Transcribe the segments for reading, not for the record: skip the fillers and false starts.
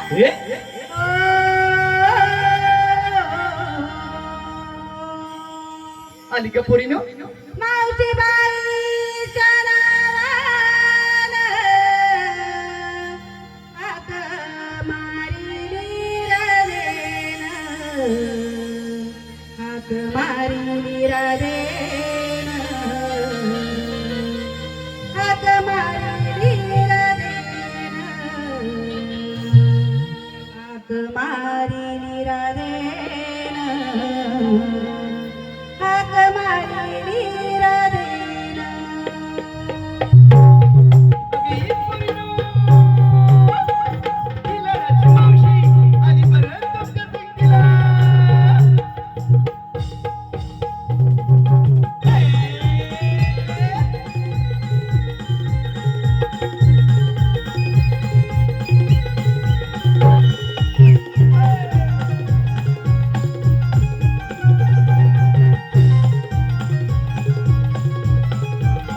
हे आली का पोरीनो? मावशी बाईच्या नावानं हाक मारिली रवेन, हाक मारिली रवेन, हाक मारिली रवेन, हाक मारिली रवेन, हाक मारिली रवेन. अगे पोरीनो, तिला राजी मावशी आली बरं तुमच्या पिंडीला.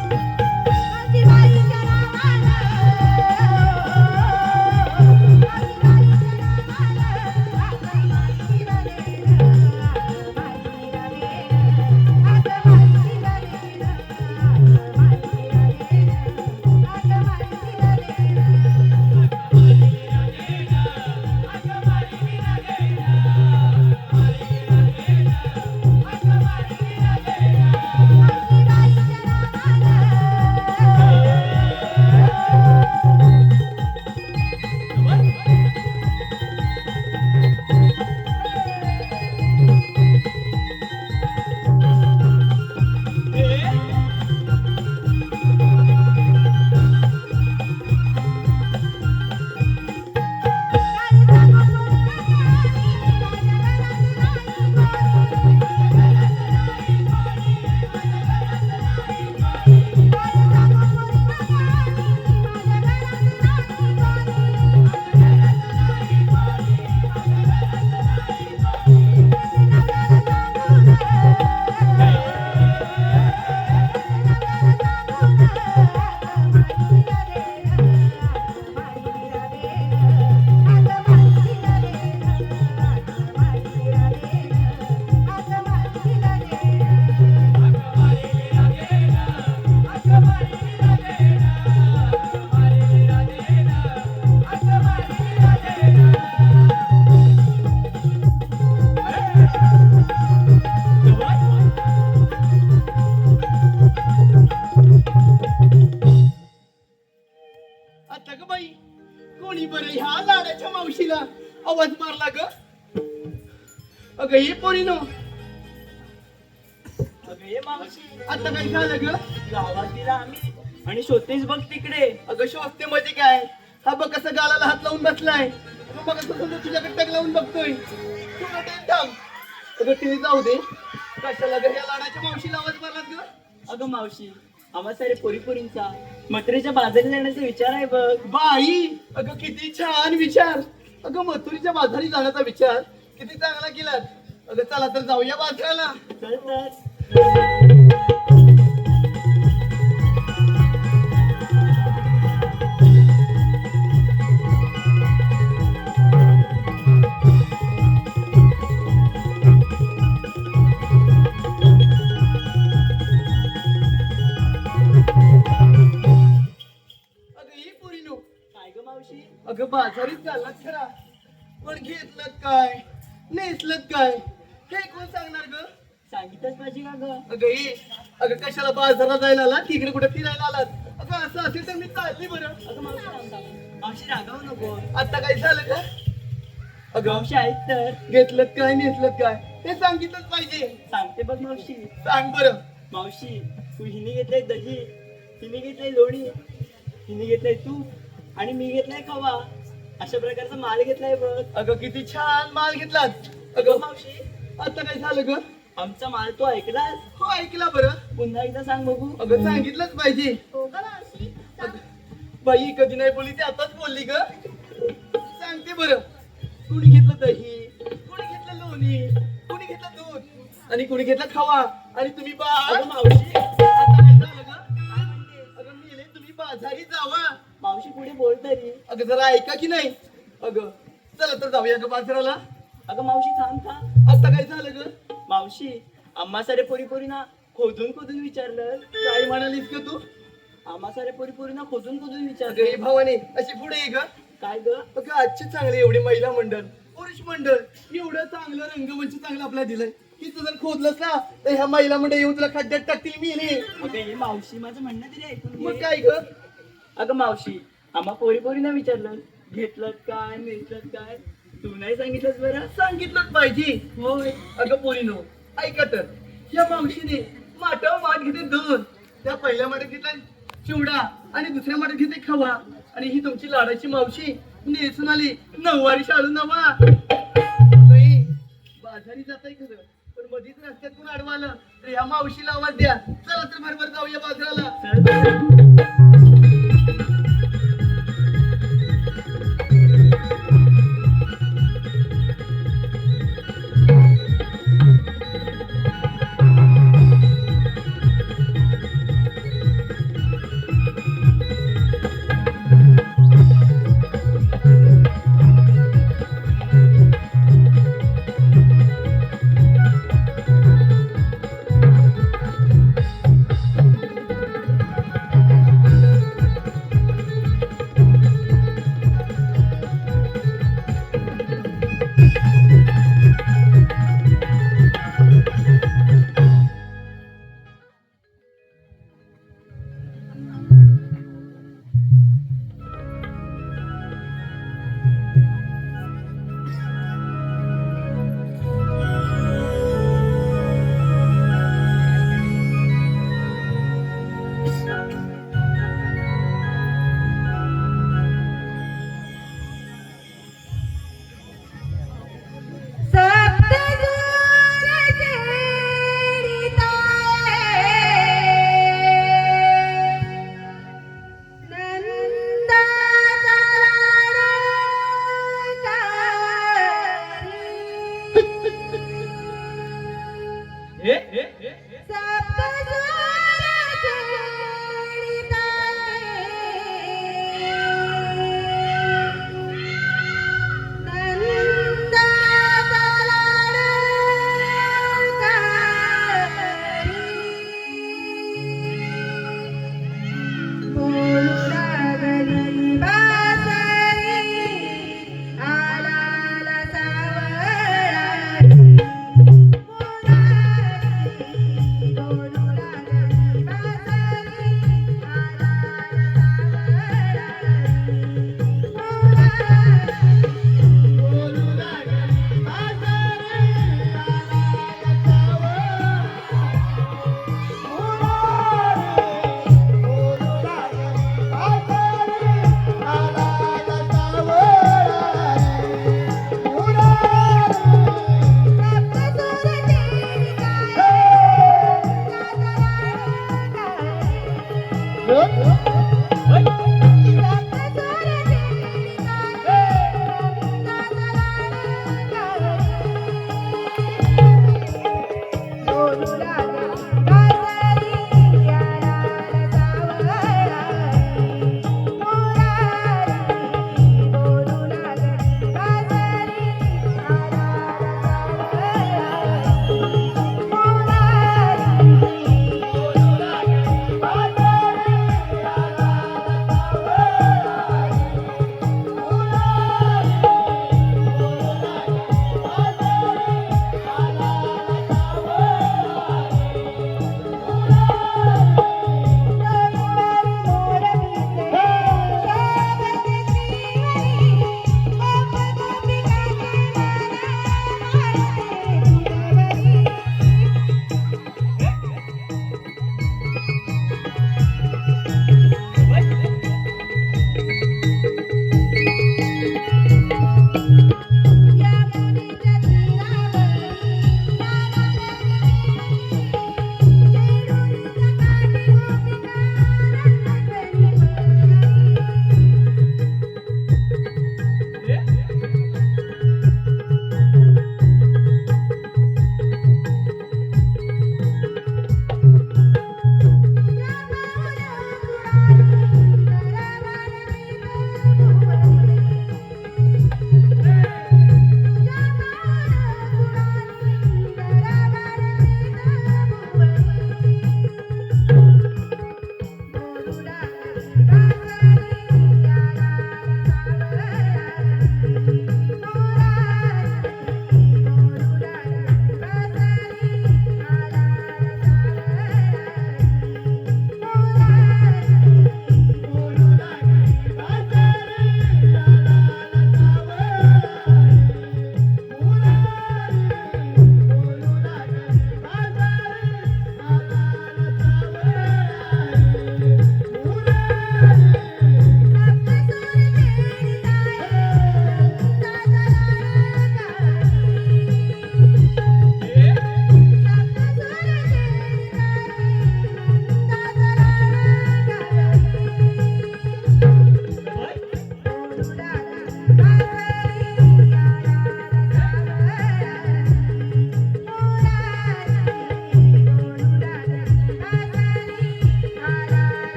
मावशी बाईच्या नावानं, मावशी बाईच्या नावानं हाक मारिली रवेन, हाक मारिली रवेन, हाक मारिली रवेन, हाक मारिली रवेन, हाक मारिली रवेन. आता ग बाई, कोणी बरं ह्या लाडाच्या मावशीला आवाज मारला ग? अगं ये पोरीनो, अगं ये मावशी, आता काय झालं ग? गावात दिला आम्ही आणि शोधतेस बघ तिकडे. अगं शोधते मध्ये काय? हा बघ कसं गालाला हात लावून बसलाय. अगं बघ कसं तुझ्याकडे टक लावून बघतोय. थोडं टाइम थांब. अगं ते जाऊ दे, कशाला ग ह्या लाडाच्या मावशीला आवाज मारलात ग? अगं मावशी, आम्हा सारे पोरीपोरींचा मथुरेच्या बाजारी जाण्याचा विचार आहे बघ. बाई, अगं किती छान विचार. अगं मथुरीच्या बाजारी जाण्याचा विचार किती चांगला केलात. अगं चला तर जाऊया बाजाराला. चल तर. अगं ये पोरीनो, काय ग मावशी? अगं बाजारीत चाललात खरा, पण घेतलं काय, नेसलं काय, हे कोण सांगणार ग? सांगितलंच पाहिजे का ग? अगं ये, अगं कशाला बाजारात जायला आलात? तिकडे कुठे फिरायला आलात? अगं असं असेल तर मी चालली बरं. अगं मावशी थांब थांब. मावशी रागावू नको. आता काय झालं का? अगं मावशी ऐक तर. घेतलं काय, नेसलं काय, हे सांगितलंच पाहिजे. सांगते बघ मावशी. सांग बरं. मावशी, तू हिने घेतलंय दही, हिने घेतलंय लोणी, हिने घेतलंय तूप आणि मी घेतलाय खवा. अशा प्रकारचा माल घेतलाय बघ. अगं किती छान माल घेतलात. अगं अगं मावशी, आता काय झालं ग? आमचा माल तो ऐकलास? हो ऐकला बरं. पुन्हा एकदा सांग बघू. अगं सांगितलंच पाहिजे. हो ग मावशी. अगं, बाई कधी नाही बोलली ती आताच बोलली ग. सांगते बरं. कुणी घेतलं दही, कुणी घेतलं लोणी, कुणी घेतलं दूध आणि कुणी घेतलं खवा आणि तुम्ही अगं मावशी, आता काय झालं ग? काय म्हणते? अगं मेले तुम्ही बाजारी जावा. मावशी पुढे बोल तरी. अगं जरा ऐका की नाही. अगं चला तर जाऊया ग बाजाराला. अगं मावशी थांब थांब. आता काय झालं ग? मावशी आम्हा सारे पोरी पोरीना खोदून खोदून विचारलं. काय म्हणालीस ग तू? आम्हा सारे पोरी पोरीना खोदून खोदून अगं विचारलं. हे भावाने अशी पुढे ये ग. काय ग? अगं आजचे चांगले एवढे महिला मंडळ, पुरुष मंडळ एवढं चांगलं रंगमंच चांगलं आपल्याला दिलंय की तुझं खोदलंस ना तर ह्या महिला मंडळ येऊन तुला खड्ड्यात टाकतील मी रे. अगं हे मावशी माझं म्हणणं तरी ऐकून मग घे. काय ग? अगं मावशी आम्हा पोरी पोरीना विचारलं घेतलं काय नेसलं काय तू नाही सांगितलंस बरं. सांगितलंच पाहिजे. होय. अगं पोरीनो ऐका तर, या मावशीने माटावर माठ घेते दोन. त्या पहिल्या माठात घेतला चिवडा आणि दुसऱ्या माठात घेते खवा. आणि ही तुमची लाडाची मावशी नेसून आली नऊवारी शाळू नवा. नाही, बाजारी जाताय खरं पण मधीच रस्त्यात कोण अडवालं तर ह्या मावशीला आवाज द्या. चला तर बरोबर जाऊया बाजाराला. चल.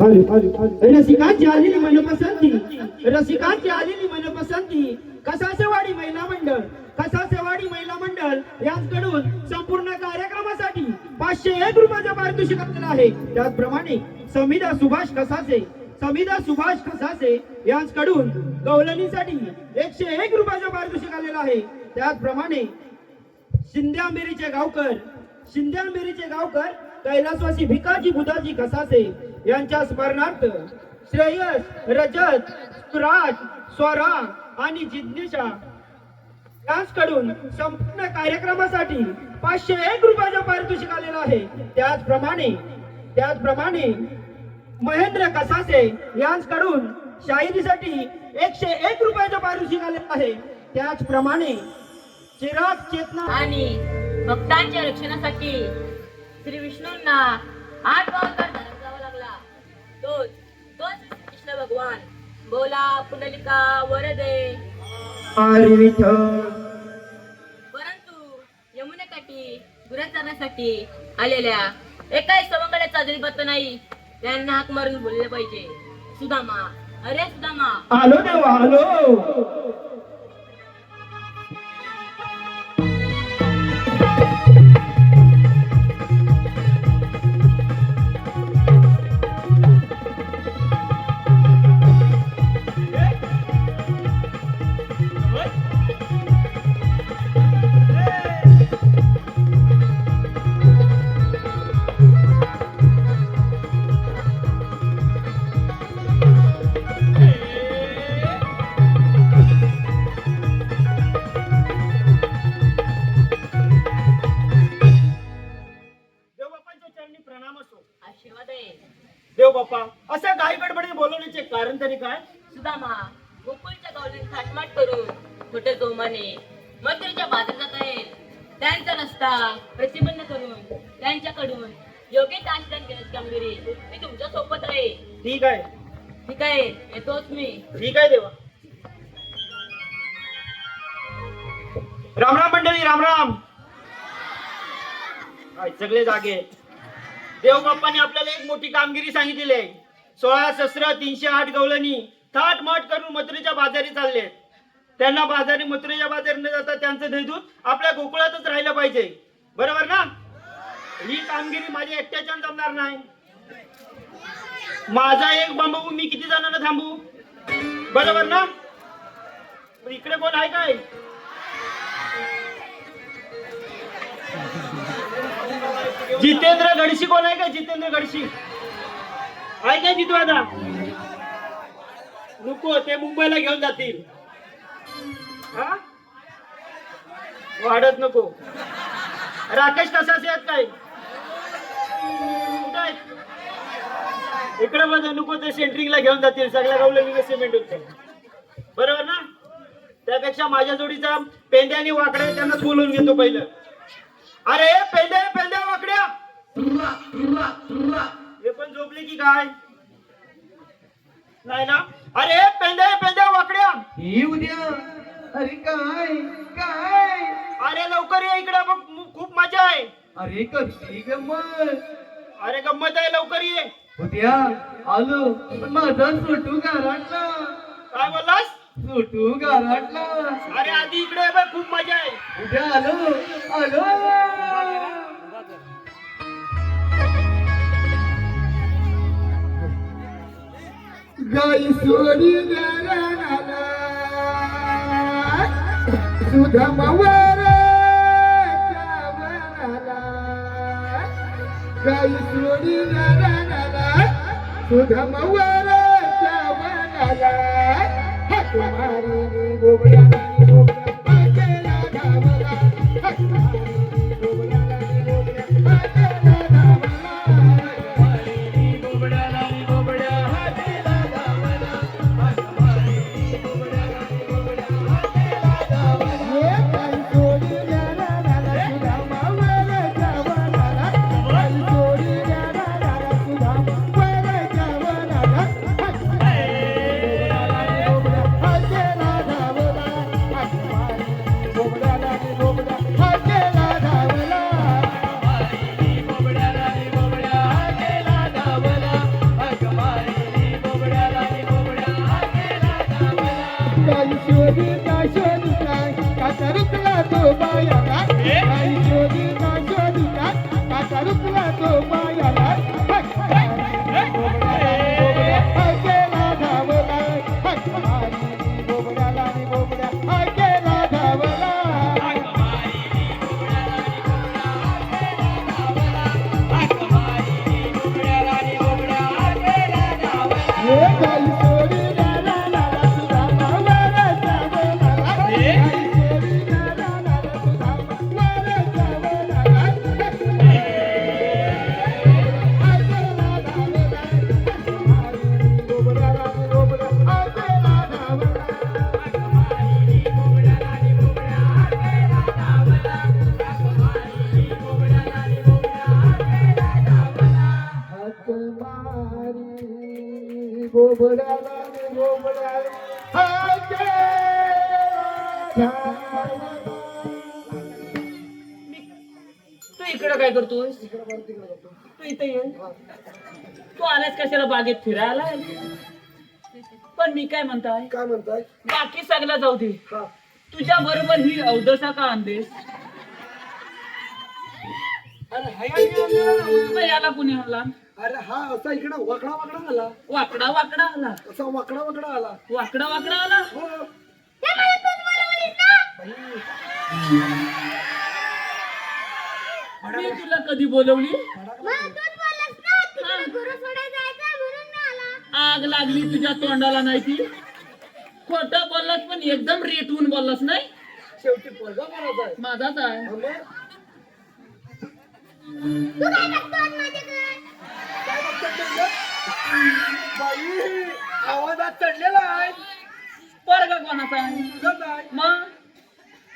रसिकांची आलेली मनपसंती, रसिकांची आलेली मनपसंती कसासेवाडी महिला मंडळ, कसासेवाडी महिला मंडळ यांच्याकडून संपूर्ण कार्यक्रमासाठी 501 रुपयाचं पारितोषिक आपल्याला आहे. त्याचप्रमाणे समिधा सुभाष कसासे यांच्याकडून गवलनीसाठी 101 रुपयाचं पारितोषिक आलेलं आहे. त्याचप्रमाणे शिंद्यामेरीचे गावकर कैलासवासी भिकाजी बुधाजी कसासे यांच्या स्मरणार्थ श्रेयस, रजत, सुराज, स्वरा आणि जिज्ञेशा यांच्याकडून संपूर्ण कार्यक्रमासाठी 501 रुपयाचं पारितोषिक आलेलं आहे. त्याचप्रमाणे महेंद्र कसासे यांच्याकडून शाहिरीसाठी 101 रुपयाचं पारितोषिक आलेलं आहे. त्याचप्रमाणे चिराग चेतना आणि भक्तांच्या रक्षणासाठी श्री विष्णूंना 8 अवतार धारण करावा लागला. तोच कृष्ण भगवान बोला पुंडलिका वरदे. परंतु यमुनेकाठी गुराचारण्यासाठी आलेल्या एकाही सवंगड्याचा जरी पत्ता नाही. त्यांना हाक मारून बोलले पाहिजे, सुदामा, अरे सुदामा. आलो देवा आलो. आशीर्वाद आहे. देव बाप्पा, असं घाई गडबडीने बोलवण्याचे कारण तरी काय? सुदामा गोकुळच्या गावलीत थाटमाट करून मोठे जोमाने मथुरेच्या बाजारात जात आहेत. त्यांचा रस्ता प्रतिबंध करून त्यांच्याकडून योग्य दान घेण्याची कामगिरी मी तुमच्या सोबत आहे. ठीक आहे येतोच मी. ठीक आहे देवा. राम राम मंडळी, राम राम. सगळे जागे. देव बाप्पाने आपल्याला एक मोठी कामगिरी सांगितलेली आहे. 16 शस्त्र 308 गवलनी थाटमाट करून मथुरेच्या बाजारी चालले. त्यांना मथुरेच्या बाजारी न जाता त्यांचं दैदूत आपल्या गोकुळातच राहिलं पाहिजे. बरोबर ना? ही कामगिरी माझ्या एकट्याच्या जमणार नाही. माझा एक बांबू मी किती जणांना थांबू? बरोबर ना? इकडे कोण आहे काय? जितेंद्र गडशी कोण आहे का? जितेंद्र गडशी आहे का? जितू आता नको, ते मुंबईला घेऊन जातील. हा, वाढत नको. राकेश कसासे आहेत काय? कुठं आहेत? इकडे बघा, नको, ते सेंट्रिंगला घेऊन जातील. सगळ्या गावलं सिमेंट होतं. बरोबर ना? त्यापेक्षा माझ्या जोडीचा पेंड्या आणि वाकड्या त्यांनाच बोलवून घेतो पहिलं. अरे पेंड्या वाकड्या, हे पण झोपले की काय? नाही ना? अरे पेंड्या वाकड्या, येऊ द्या. अरे काय काय? अरे लवकर ये इकडे बघ, खूप मजा आहे. अरे कसली गंमत. अरे गंमत आहे, लवकर ये. उद्या आलो, पण माझा सोटू गारटला. काय बोललास? सोटू गारटला. अरे आधी इकडे ये बघ, खूप मजा आहे. उद्या आलो. गाई सोडी रानाला सुधा मवाराला. गाई सोडी रानाला सुधा मवाराच्या वनाला. हाक मारी गोबऱ्या पाचेला धावला. हाक मारी गोबऱ्या पाचेला धावला. रुकला तो मायाला केला धावला बोबड्याला आणि बोबड्या केला धावला हे गाई सोडी नाना नाना सुदामा वाला जावला गाई सोडी नाना नाना सुदामा वाला जावला बोबड्याला आणि बोबड्या केला धावला हाक मारी बोबड्याला आणि बोबड्याला तू इकडं काय करतोस तू इथे ये तू आलास कशाला बागेत फिरायला पण मी काय म्हणताय काय म्हणताय बाकी सगळं जाऊ दे हा तुझ्या बरोबर ही अवदसा का आणतेस अरे हाय मग याला कुणी आणला अरे हा असा इकडं वाकडा वाकडा आला वाकडा वाकडा आला असा वाकडा वाकडा आला वाकडा वाकडा आला हो मी तुला कधी बोलवली आग लागली तुझ्या तोंडाला नाही ती खोटं बोललास पण एकदम रेटवून बोललास नाही शेवटी पोरगा मारायचा आहे माझाच आहे हा मग? काय बघतात त्यांचं? बाई आवाजात चढलेला आहे पोरगा कोणाचा आहे तुझंच आहे मग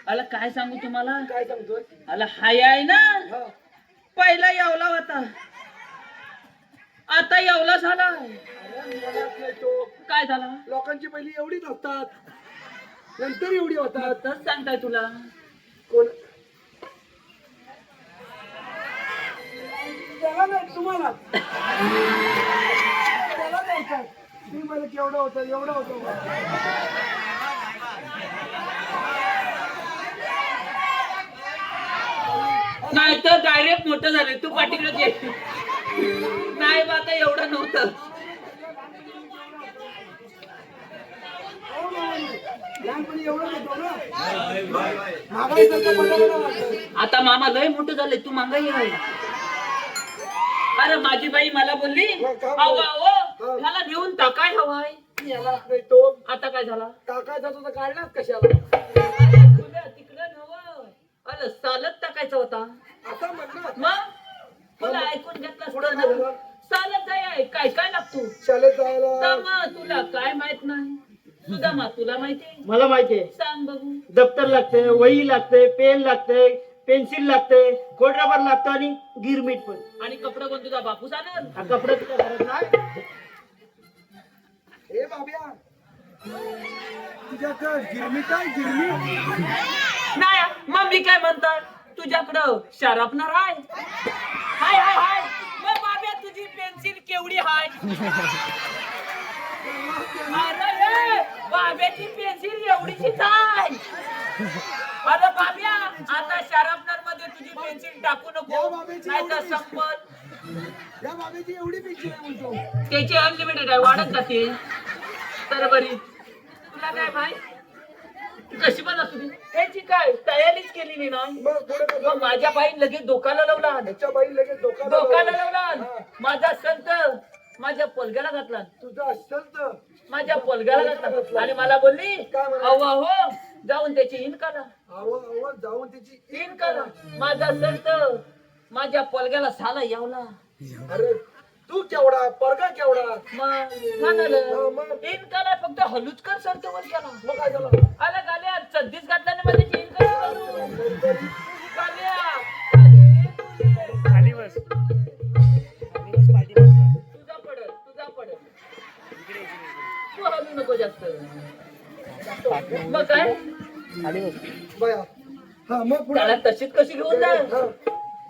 आला काय सांगू तुम्हाला काय सांगतोय आला हाय आहे ना हा पहिला येवला होता आता येवला झाला अरे मनात नाही तो काय झाला लोकांची पहिली एवढीच असतात नंतर एवढी होतात तसं सांगताय तुला कोण त्याला नाही तुम्हाला त्याला नाही काय तुम्ही मला केवढं होतं एवढं होतं नाही तर डायरेक्ट मोठं झालं तू पाठीकडे ये नाही बा आता एवढं नव्हतं लहानपणी एवढं होतं ना महागाईसारखं मला एवढं वाटतं. आता मामा लय मोठं झालंय तू मागाई आहे अरे माझी बाई मला बोलली ह्याला घेऊन टाकाय हवाय याला नाही तो आता काय झाला टाकायचा तुझा काढलाच कशाला तिकडं नवं अरे चालत टाकायचा होता आता म्हणलं मग तुला ऐकून घेतलं पुढं असतं काय ना. झालं? चालत जाय काय काय लागतो शाळेत जायला सुदामा तुला काय माहित नाही सुदामा तुला माहिती मला माहितीये सांग बघू दप्तर लागते वही लागते पेन लागते पेन्सिल लागते खोड रबर लागतं आणि गिरमीट पण आणि कपडा कोण तुझा बापूस आणल हा कपडा तुझ्या घरात नाही ए बाब्या तुझ्याकडं गिरमी काय गिरमी नाही मग मी काय म्हणतात तुझ्याकडं शार्पनर हाय हाय हाय हाय मग बाब्या तुझी पेन्सिल केवढी हाय अरे ए, बाब्याची पेन्सिल एवढीचीच आहे अरे बाब्या आता शार्पनर मध्ये तुझी पेन्सिल टाकू या नको बाब्याची नाही तर एवढी संपल या बाब्याची एवढी पिक्चर आहे म्हणतो त्याची अनलिमिटेड आहे वाढत जाते तर बरी तुला काय माहित कशी पण असू दे त्याची काय तयारीच केलेली नाही मग पुढे कसं? मग माझ्या बाईन लगेच धोकाला लावला त्याच्या बाई लगेच धोकाला लावला हा. माझा संत माझ्या पोलग्याला घातला तुझं असेल तर माझ्या पोलग्याला घातला आणि मला बोलली काय म्हणाली? अव्वा हो जाऊन त्याची इन करा आवाज जाऊन त्याची इन करा माझा संत माझ्या पोलग्याला साला यावला अरे तू केवढा परगा केवढा मग म्हणालं मग? इन करा फक्त हलूच कर संत वर केला मग काय झालं आला गाल्या सध्याच घातल्याने माझी चेन कशी करू गाल्या खाली बस तुझा पडत तू हलू नको जास्त मग काय बया हा मग पुढे त्याला तशीच कशी घेऊन जा हा.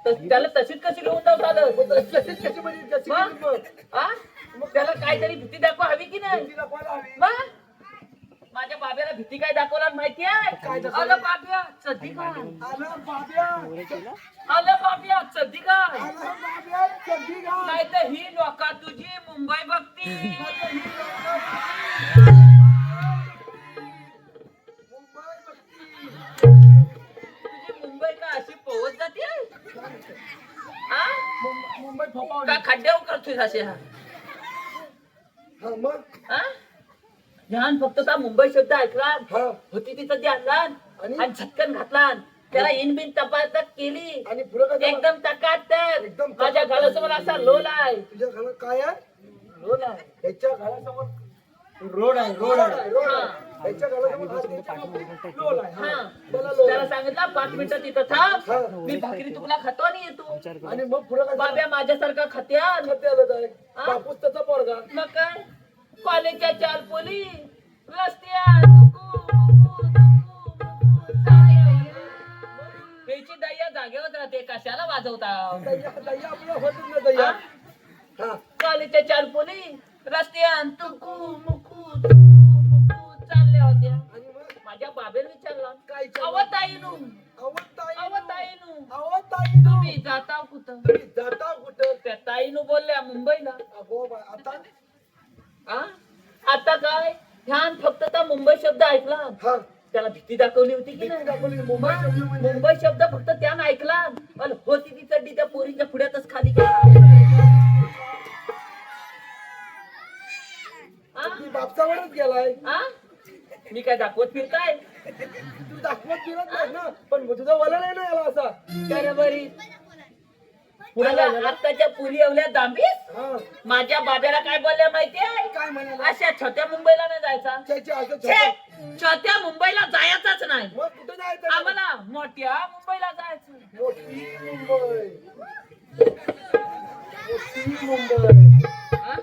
त्याला तशीच कशी घेऊन जाऊ चालत मग तशीच कशी म्हणजे जशी मग? किती मग? हा? मग त्याला काहीतरी भीती दाखवा हवी की नाही तिला पाहायला हवी. मग माझ्या बाब्याला भीती काय दाखवणार माहितीये काय दाखवलं? आलं बाब्या चड्डी काय आलं बाब्या आलं बाब्या चड्डी काय आलं बाब्या चड्डी घाल. नाही तर ही लोका तुझी मुंबई बघती मुंबई बघती. तुझी मुंबई का अशी पोहत जाते हा मुंबई फोपावली. का खड्ड्यावर करतोय असे हा मग हा ध्यान फक्त का मुंबई शब्द ऐकला हा होती तिथं ती आणला आणि? आणि झटकन घातला त्याला इनबिन तपासत केली आणि पुढं काय झालं? एकदम तकाटक एकदम माझ्या तकाटक. घरासमोर असा लोल आहे तुझ्या घरात काय आहे? लोल आहे त्याच्या घरासमोर रोड आहे रोड आहे रोड आहे. त्याच्या घरासमोर हा त्याच्या बाबतीत लोल आहे. हा. हा. त्याला लोल त्याला आहे. सांगितलं 5 मिनिटं तिथं हा. थांब मी भाकरी तुला खातो आणि येतो आणि मग पुढं काय झालं? बाब्या माझ्यासारखा खात्यान खाते आलं काय? हा? बापूस त्याचा पोरगा. मग काय कॉलेजच्या 4 पोली रस्त्यात मुकू, मुकू, मुकू, मुकू, चालले. त्याची दैया जागेवर राहते कशाला वाजवता दैया आपलं होतच ना दैया. हा? हा. कॉलेजच्या 4 पोली रस्त्यात तुकू मुकू तुकू मुकू चालल्या होत्या आणि मग माझ्या बाबेने विचारला काय विचारलं? अवताईनू अवताई. अवताईनू अवताई नो. तुम्ही जाता कुठं तुम्ही जाता कुठं? त्या ताईनू बोलल्या मुंबईला अगो बाय, आता हा? आता काय ध्यान फक्त त्या मुंबई शब्द ऐकला हा त्याला भीती दाखवली होती की भीती नाही दाखवली. मुंबई शब्द म्हणजे मुंबई शब्द फक्त त्यानं ऐकला आणि होती ती चड्डी त्या पोरीच्या पुढ्यातच खाली गेला हा? ती बापसावरच गेलाय. हा? मी काय दाखवत फिरताय तू दाखवत फिरत नाही ना, पण तुझा वलन आहे ना याला असा. बरोबरी आत्ताच्या पुरी एवढ्या दांबीस हा माझ्या बाब्याला काय बोलल्या माहितीये काय म्हणाला? अशा छोट्या मुंबईला नाही जायचा त्याच्या असं छे! छोटं. छोट्या मुंबईला जायचाच नाही मग कुठं जायचं? आम्हाला मोठ्या मुंबईला जायचं मोठी मुंबई. मोठी मुंबई. हा?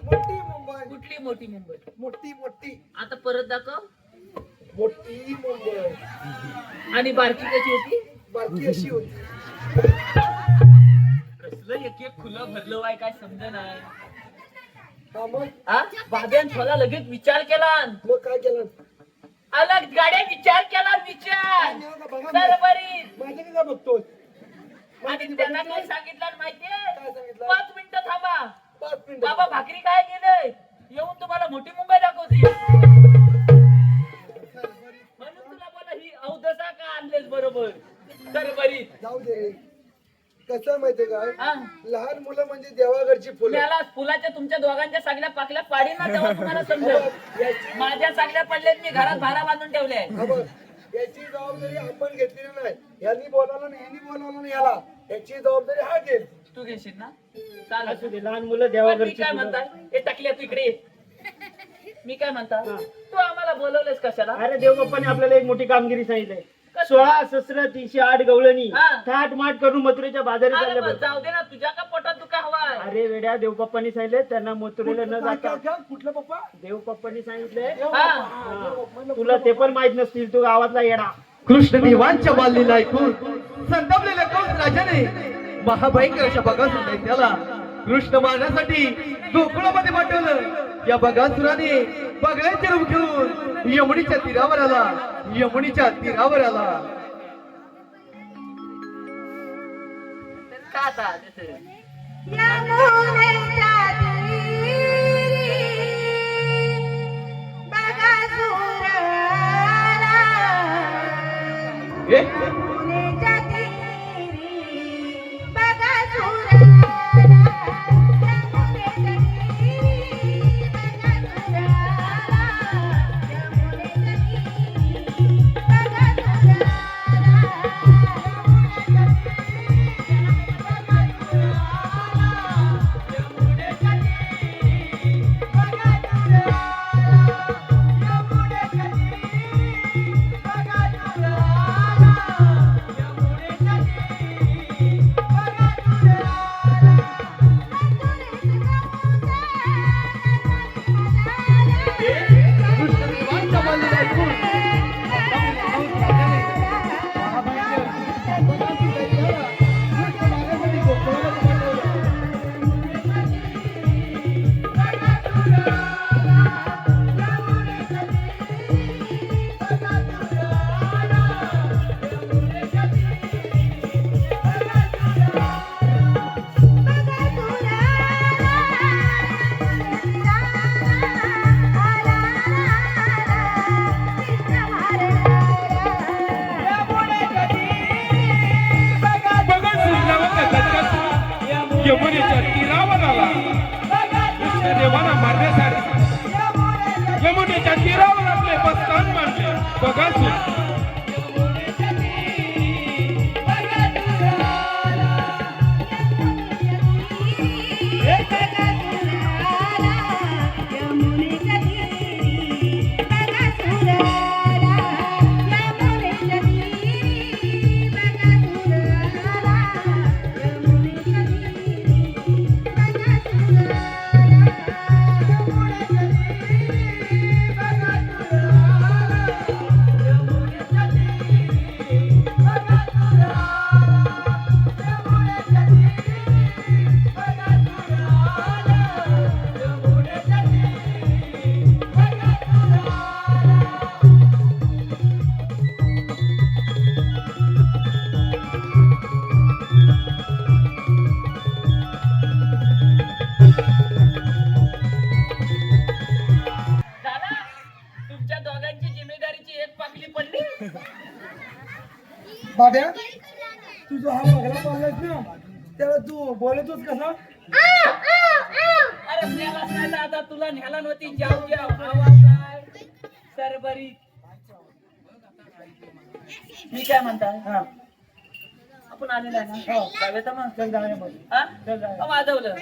मोठी मुंबई. कुठली मोठी मुंबई मोठी मोठी आता परत दाखव मोठी मुंबई. आणि बारकी कशी होती बारकी अशी होती. कसलं एक एक खुलं भरलं वाय काय समज नाही हा मग बाब्यान थोडा लगेच विचार केला मग काय केलं? अलग गाड्या विचार केला विचार बरोबरी माझ्या काय बघतोय? आणि त्यांना काय सांगितलं माहितीये काय सांगितलं? 5 मिनिटं थांबा 5 मिनिटं. बाबा भाकरी काय गेलंय येऊन तुम्हाला मोठी मुंबई दाखवते म्हणून तुला बोला ही अवदसा का आणलेस बरोबर बरोबरी जाऊ दे रे. कसं माहितीये काय? हा लहान मुलं म्हणजे देवाघरची फुलं. तुम्हाला फुलाच्या तुमच्या दोघांच्या सगळ्या पाकल्या पाडी ना तेव्हा तुम्हाला समजेल माझ्या सगळ्या पडल्यात मी घरात भारा बांधून ठेवले हा बघ, याची जबाबदारी आपण घेतलेली नाही. यांनी बोलावलं नाही, यांनी बोलावलं नाही याला. याची जबाबदारी हा घेईल. तू घेशील ना चाल असू दे लहान मुलं पण मी देवाघरची काय फुलं. म्हणताय हे टाकल्या तू इकडे ये. मी काय म्हणता तू आम्हाला बोलवलेस कशाला अरे देवबाप्पाने आपल्याला एक मोठी कामगिरी सांगितलंय 16 सहस्र 308 गवळणी हा. थाट माट करून मथुरेच्या बाजारी अरे चालल्या बस, बघ. जाऊ दे ना तुझ्या का पोटात तू काय हवाय अरे वेड्या देवबाप्पानी सांगितले त्यांना मथुरेला न काय जाता काय काय? कुठलं पप्पा? देवबाप्पानी सांगितलंय हा. हा. तुला ते पण माहित नसतील तू गावातला येडा कृष्ण देवांच्या बाललीला ऐकून संतापलेल्या कंस राजाने महाभयंकर अशा बगासुर त्याला कृष्ण मारण्यासाठी गोकुळामध्ये पाठवलं. या बगासुराने बगळ्याचे रूप घेऊन यमुनीच्या तीरावर आला. यमुनीच्या तीरावर आला. का आता तसं? यमुनेच्या तीरी बगासुर आला. यमुनेच्या तीरी बगासुर आला. यमुनेच्या तीरी बगासुर आला. यमुनेच्या तीरी बगासुर आला. यमुनेच्या तीरावर आला कृष्णदेवाला मारण्यासाठी यमुनेच्या तीरावर आपले बस्तान मांडले बघासूर दादा तुमच्या दोघांची जिम्मेदारीची एक पाकली पडली. बाब्या तू जो हा पगला बोललास ना त्याला तू बोलतोस कसा? अरे न्यालाच नाही तर आता तुला न्याला नव्हती जाऊ जाऊ आवाज काय सरबरी. मी काय म्हणताय आपण आलेला आहे ना जाऊया तर मग चल जाऊया मग हा चल जाऊया वाजवलं.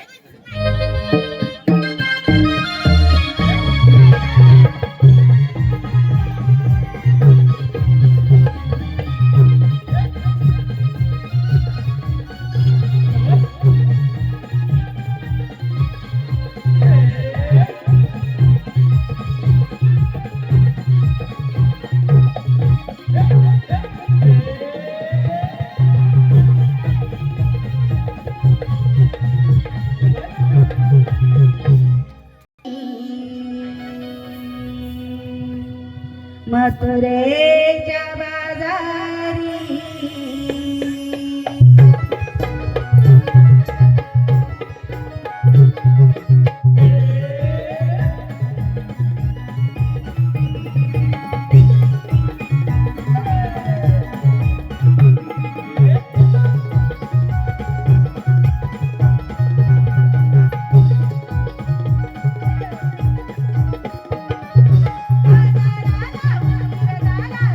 मथुरेच्या बाजारी झाला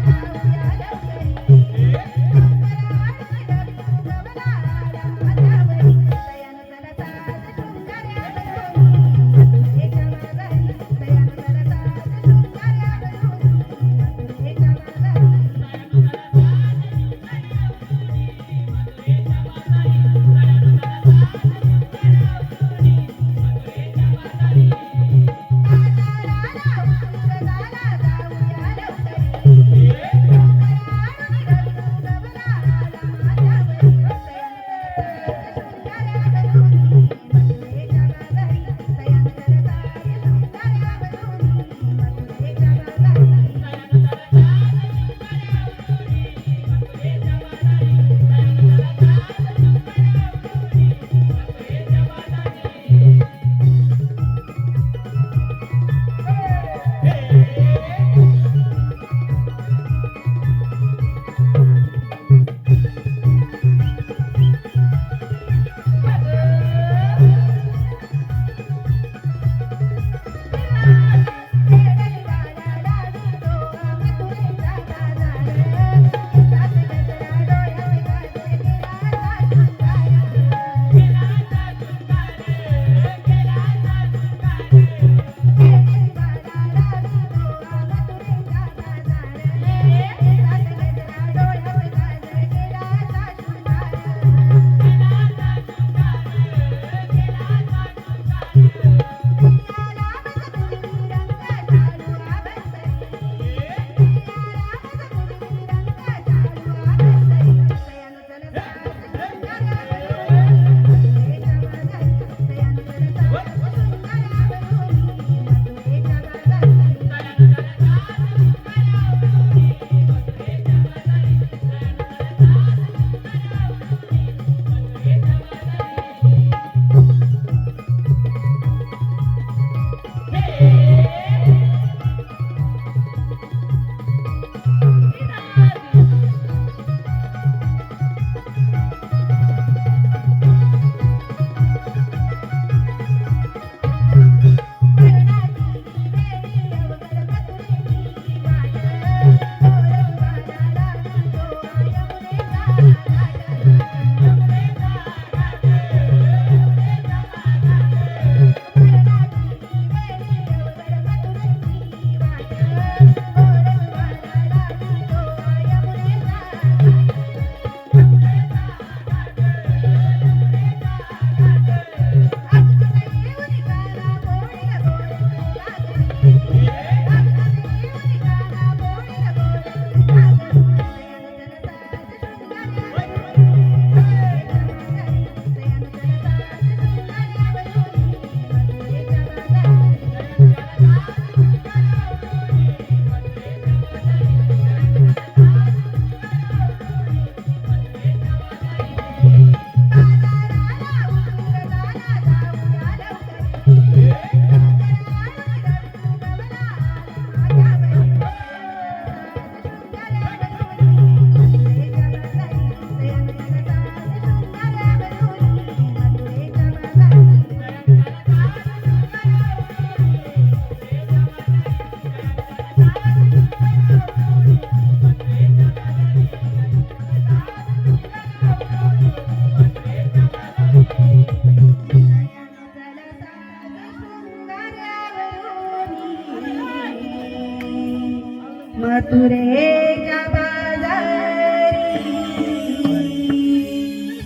मथुरेच्या बाजारी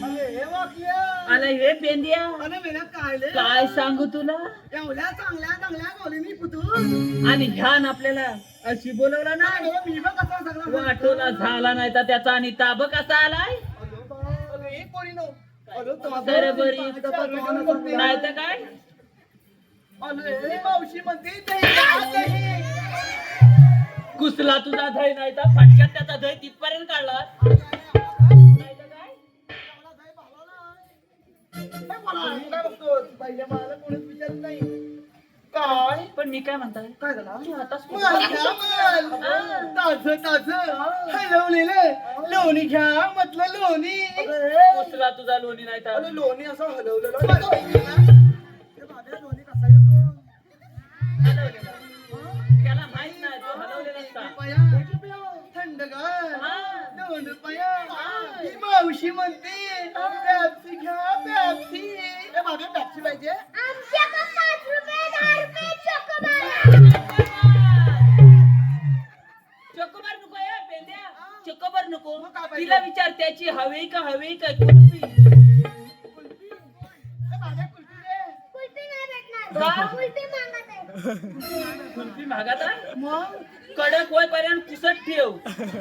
अरे हे वाकल्या आला हे पेंदिया अरे मेल्या काय ले काय सांगू तुला एवढ्या चांगल्या चांगल्या गोलीनी पुतून आणि ह्यान आपल्याला अशी बोलवला ना मी बघ कसा सगळा वाटोला झाला नाही तर त्याचा आणि ताब कसा आलाय अरे एक कोणी नो अरे तो बरोबरी नाही तर काय अरे मावशी म्हणते दही कुसला तुझा दही नाही तर फटक्यात त्याचा दही तिथपर्यंत काढला नाही तर काय काय बघतो पहिल्या मला कोणीच विचारत नाही काय पण मी काय म्हणताय काय झालं तू आता ताज ताज हलवलेलं लोणी घ्या म्हटलं लोणी कुसला तुझा लोणी नाही तर अरे लोणी असं हलवलेलं ते बाबा लोणी कसा येतो हलवलेला. त्याला माहित नाही तो हलवलेला असता थंडगार हा. 2 रुपया ही मावशी म्हणते पॅप्सी घ्या पॅप्सी ए बाबा पॅप्सी पाहिजे चकोबार नको आहे पेंद्या चकोबार नको मग काय पाहिजे? तिला विचार त्याची हवी का कुल्फी कुल्फी ए बाबा कुल्फी दे कुल्फी महागात आहे मग कडक होईपर्यंत पुसत ठेव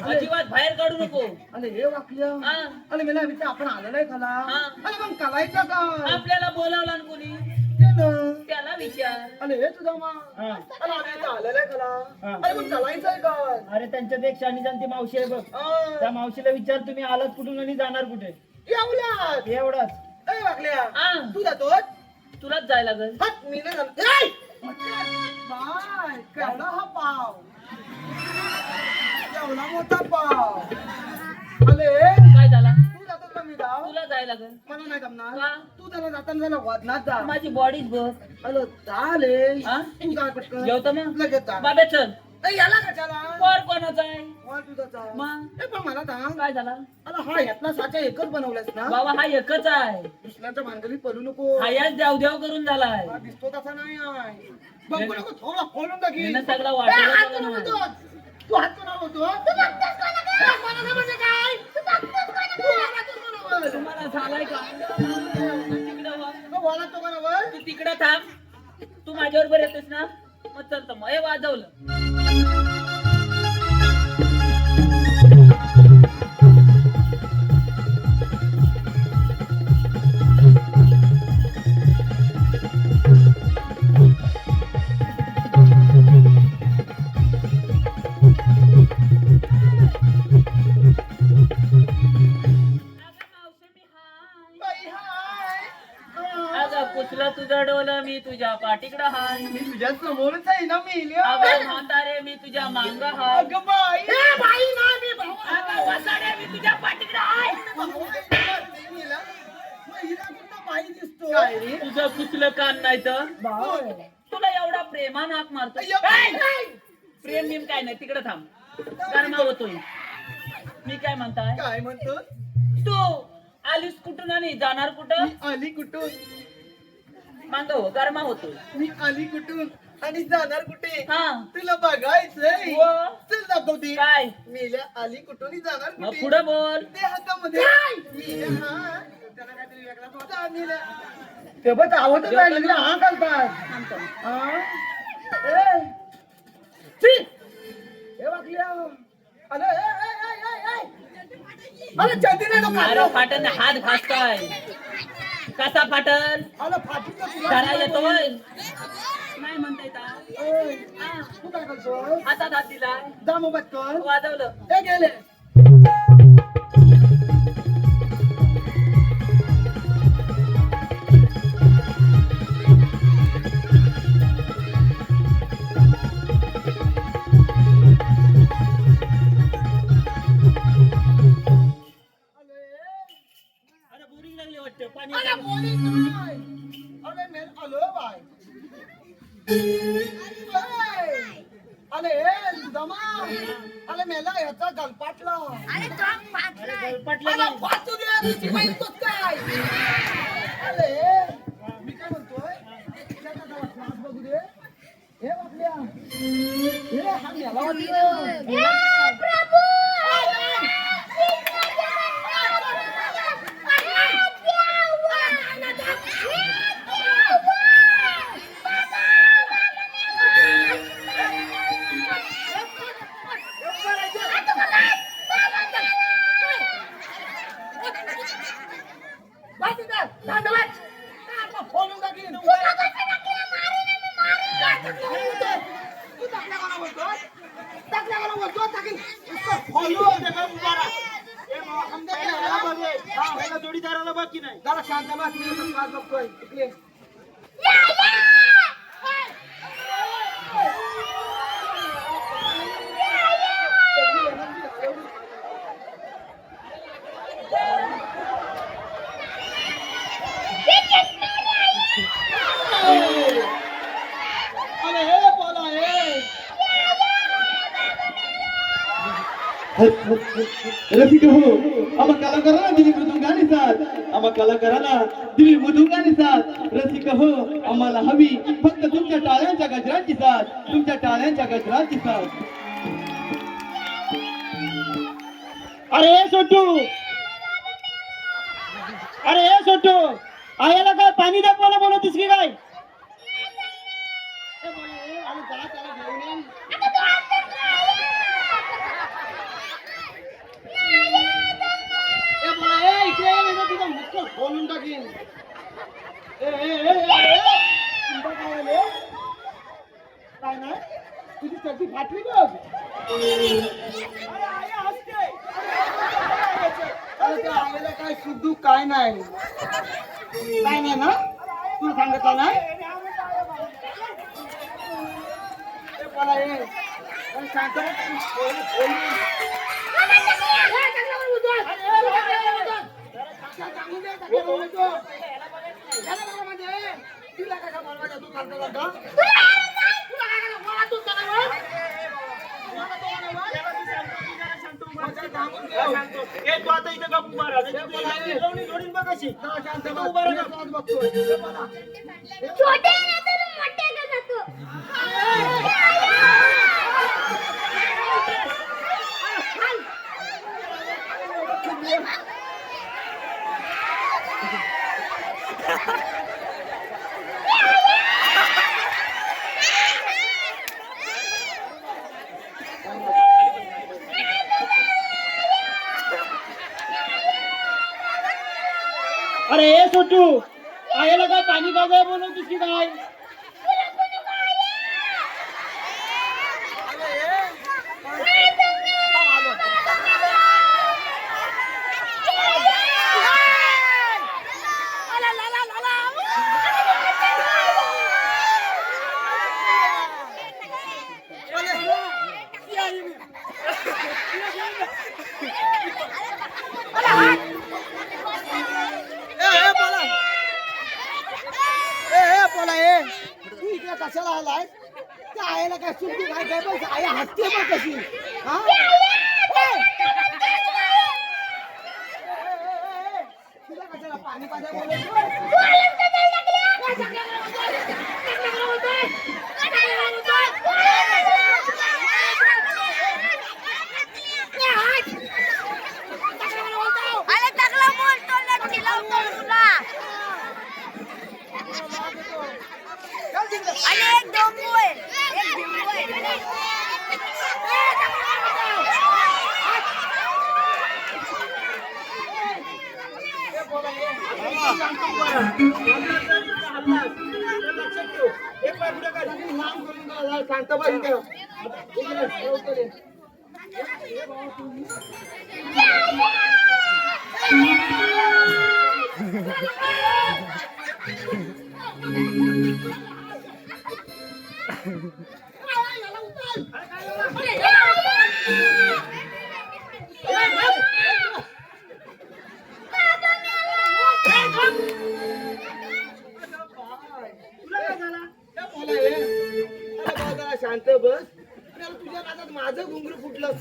अजिबात बाहेर काढू नको अरे हे वाकलं हा. अरे मला विचार आपण आलो नाही खाला हा. अरे मग करायचं का आपल्याला बोलावला ना कोणी ते ना. त्याला विचार अरे हे तुझा मा अरे आम्ही इथं आलेलं आहे खाला अरे मग चालायचंय का अरे त्यांच्या एक शानी ती मावशी आहे बघ त्या मावशीला विचार तुम्ही आलात कुठून आणि जाणार कुठे एवढ्यात एवढाच ए वाकल्या हा. तू जातोस तुलाच जायला लागल हट मी नाही जात. ए! बाय केवढा हा पाव एवढा मोठा पाव अरे काय झाला तू जातोस का मी जाव तुला जायला लागल मला नाही जमणार का? तू त्याला जाताना जरा वादनात जा माझी बॉडीच बघ हॅलो चालेल हा? तू जा पटकन जेवतो मग लगेच जा बाबे चल ए, याला कशाला वर कोणाचा आहे वर तुझा जा. मग ए, पण मला सांग काय झाला अरे हा यातला साचा एकच बनवलास ना बाबा हा एकच आहे दुसऱ्याच्या भानगडी पडू नको हायाच देव करून झालाय हा दिसतो तसा नाही आहे बघू नको थोडा खोलून दाखी यानं सगळा ए, वाटेल हात कोणाला होतो? तू हात कोणाला होतो? कोणाला म्हणजे काय? तू हात कोणावर? तुम्हाला झालाय का तिकडं वा. तो बोला तो कोणावर? तू तिकडं थांब तू माझ्याबरोबर येतोस ना मग चलतो मग हे वाजवलं बाई, हाय. हा. अगं कुचलं तुझं डोलं मी तुझ्या पाठीकडं हाय मी तुझ्या समोरच आहे ना मेल्या. अगं म्हातारे मी तुझ्या मांग हाय अगं बाई. ए, बाई ना, मी भाऊ आहे. अगं वसाडे मी तुझ्या पाठीकडं हाय भाऊ आहे. मेला. मग हिला कुठला बाई दिसतो? काय रे? तुझं कुचलं कान नाही तर भाऊ आहे. तुला एवढा प्रेमान हाक मारतो अय्यो, ए! बाई. प्रेम बिम काय नाही तिकडे थांब गरमा होतोय मी काय म्हणताय काय म्हणतो तू आलीस कुठून आणि जाणार कुठं मी आली कुठून मांग हो गरमा होतोय मी आली कुठून आणि जाणार कुठे हा तुला बघायचंय हो. चल दाखवते काय मेल्या आली कुठून जाणार मग कुठे पुढं बोल ते हातामध्ये मेल्या, हा. त्याला काहीतरी वेगळाच होता, मेल्या. ते बघ आवडत नाही लग्न हा घालतात थांब, थांब. हा? ए, छी. हे वाकल्या. अरे, ए, ए, ए, ए, ए. अरे चंदीने नको अरे काढलं. फाटन हात घासताय कसा फाटल अरे फाटून तुला धरा येतोय नाही म्हणता येता ए, तू काय करतोय हातात हात दिलाय जा मोबाईल कर वाजवलं हे गेले अरे बोरिंग लागली वाटतं पाणी अरे बोली काय अरे मेल आलो बाय अरे दमा अरे मेला याचा गलपाटला पटलं अरे फाटू दे तुझी बाई तोच काय अरे मी काय म्हणतोय तुला का गावात क्लास बघू दे हे वाटल्या हे हा मेला वाटलं बस इथं, शांत बस. आता फोडून टाकीन. तू टाकल्या मला बोलतो? टाकल्या मला बोलतो? टाकीन. नुसतं फोडून. जोडीदाराला बाकी नाही. जरा शांत बस. मी इथं वाट बघतोय. इकडे. अरे हे बोला हे रसिक हो आम्हा कलाकाराला दिली मृदुंगाने साथ आम्हा कलाकाराला दिली मृदुंगाने साथ रसिक हो आम्हाला हवी फक्त तुमच्या टाळ्यांच्या गजराची साथ तुमच्या टाळ्यांच्या गजराची साथ अरे हे सोटू अरे हे सोटू आयाला काय पाणी दाखवायला बोलवतीस की काय बोलून टाकीन काय नाही तुझी चड्डी फाटली बघ. अरे त्या आईला काय सुद्धू काय नाही काय नाही ना तू सांगता ना मला हे शांत तिला कसा बोलवायचा तू सांगता का ए, तू आता इथं गप्प उभा राहा. जोडीन बघ कशी. इथं उभा राहा गप्प. छोटे ना तर मोठे का जातो अरे हे सोटू आयाला काय पाणी पाजाय बोलवतीस की काय तू इकडे कशाला आलाय त्या आईला काय सुट्टी काय काय बघ आई हसते बघ कशी हा तुला कशाला पाणी पाजा अरे टाकला बोलतो लटकी लावतो तुला अरे एक डोंगू आहे एक डोंगू आहे शांत पाहिजे शांत बस तुझ्या नादात माझं घुंगरू फुटलं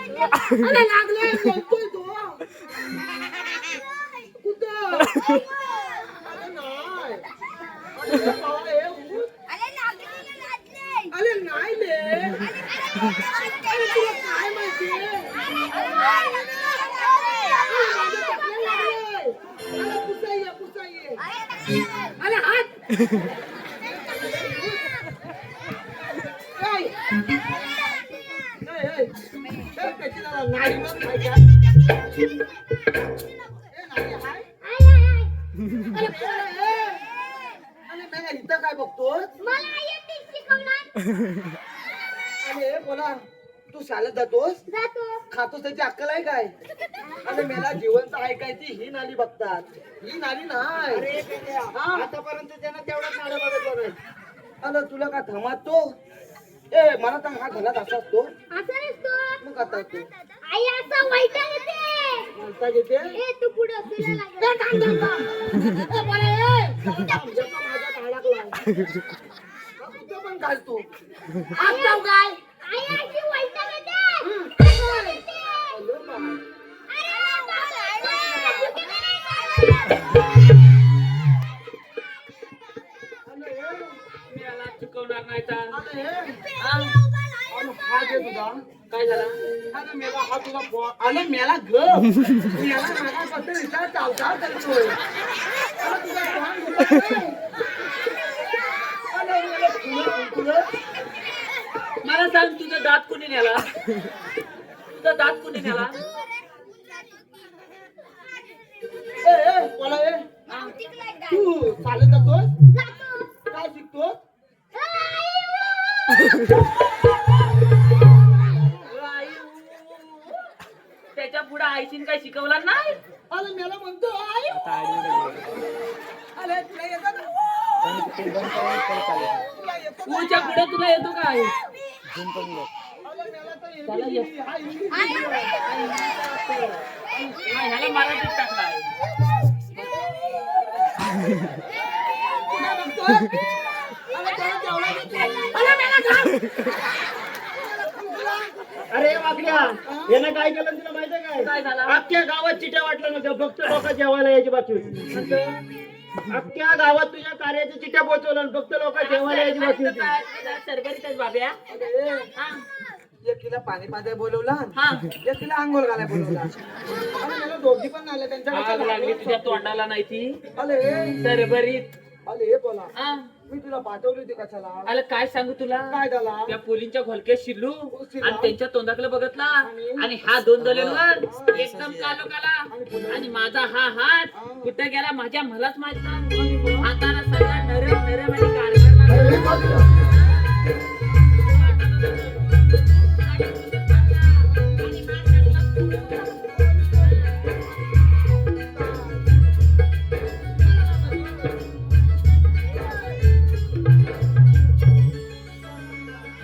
लागले बोलतोय तो कुठं अरे नाही ले अरे तुला काय माहिती पुसाई अरे हात त्याची जरा नाडी बघ काय काय. ए, नाडी हाय? अरे मेला इथं काय बघतोस? अरे बोला तू शाळेत जातोस खातोस त्याची अक्कल आहे काय? अरे मेला जिवंत ऐकायची ही नाली बघतात ही नाली नाही. हा? आतापर्यंत त्यानं तेवढाच नाडं बघितलं नाही. अरे तुला का थमातो? ए मला सांग हा घरात असाच तो मग आता तो बोलता येते पण काय तू मला चुकवणार नाही तर हा जे तुझा काय झाला? अरे मेला हा तुझा अरे मेला ग मेला मागापासून विचार चालता करतोय. अरे तुझा phone कुठं आहे? अरे मेला तुला मला सांग तुझा दात कोणी नेला? तुझा दात कोणी नेला? ए बोला ए तू चालत जातोस काय शिकतोस? त्याच्या पुढे आईशीन काय शिकवला नाही? अरे मेला म्हणतो आई अरे तुला येतं ना? तुला येतं ना? पुढच्या पुढे तुला येतो काय? अरे मेला तर इंग्लिश हा इंग्लिश ह्याला मराठीत टाकलाय. काय बघतोय? अरे त्याला तेवढा देतोय. अरे मेला घाल. अरे वाकड्या यानं काय केलं तुला माहितीये काय काय? झालं? अख्ख्या गावात चिट्या वाटलं नव्हतं फक्त लोक जेवायला यायची बाकी होती. अख्ख्या गावात तुझ्या कार्याच्या चिट्या पोहोचवल्या आणि फक्त लोक जेवायला यायची बाकी होती. सरबरीतच बाब्या. अरे हा. एकीला पाणी पाजाय बोलवला हा. एकीला आंघोळ घालाय बोलवला. अरे मला दोघी पण आले त्यांच्या आग लागली तुझ्या तोंडाला नाही ती अरे सरबरीत. अरे हे बोला हा. मी तुला पाठवली होती कशाला? अरे काय सांगू तुला? काय झाला? त्या पोलींच्या घोलक्यात शिरलू शिरला. आणि त्यांच्या तोंडाकडे बघितला आणि हा दोन दलेवर एकदम कालो काला आणि माझा हा हात कुठं गेला माझ्या मलाच माहित नाही. हाताला सगळा नरम नरम आणि कारभार लागला.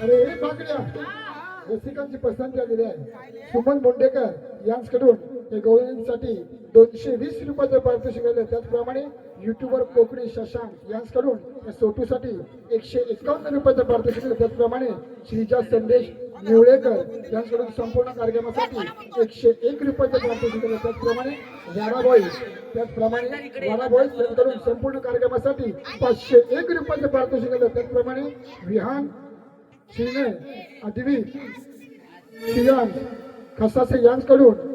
अरे हे बाकड्या रसिकांची पसंती आलेली आहे. सुमन मुंडेकर यांच्याकडून या गवळणीसाठी 220 रुपयाचं पारितोषिक आलं. त्याचप्रमाणे युट्यूबर कोकणी शशांक यांच्याकडून या सोटूसाठी 151 रुपयाचं पारितोषिक आलं. त्याचप्रमाणे श्रीजा संदेश निवळेकर यांच्याकडून संपूर्ण कार्यक्रमासाठी 101 रुपयाचं पारितोषिक आलं. त्याचप्रमाणे राणा बॉईज यांच्याकडून संपूर्ण कार्यक्रमासाठी 501 रुपयाचं पारितोषिक आलं. त्याचप्रमाणे विहान शिने आदिवी श्रीयान खसासे यांच्याकडून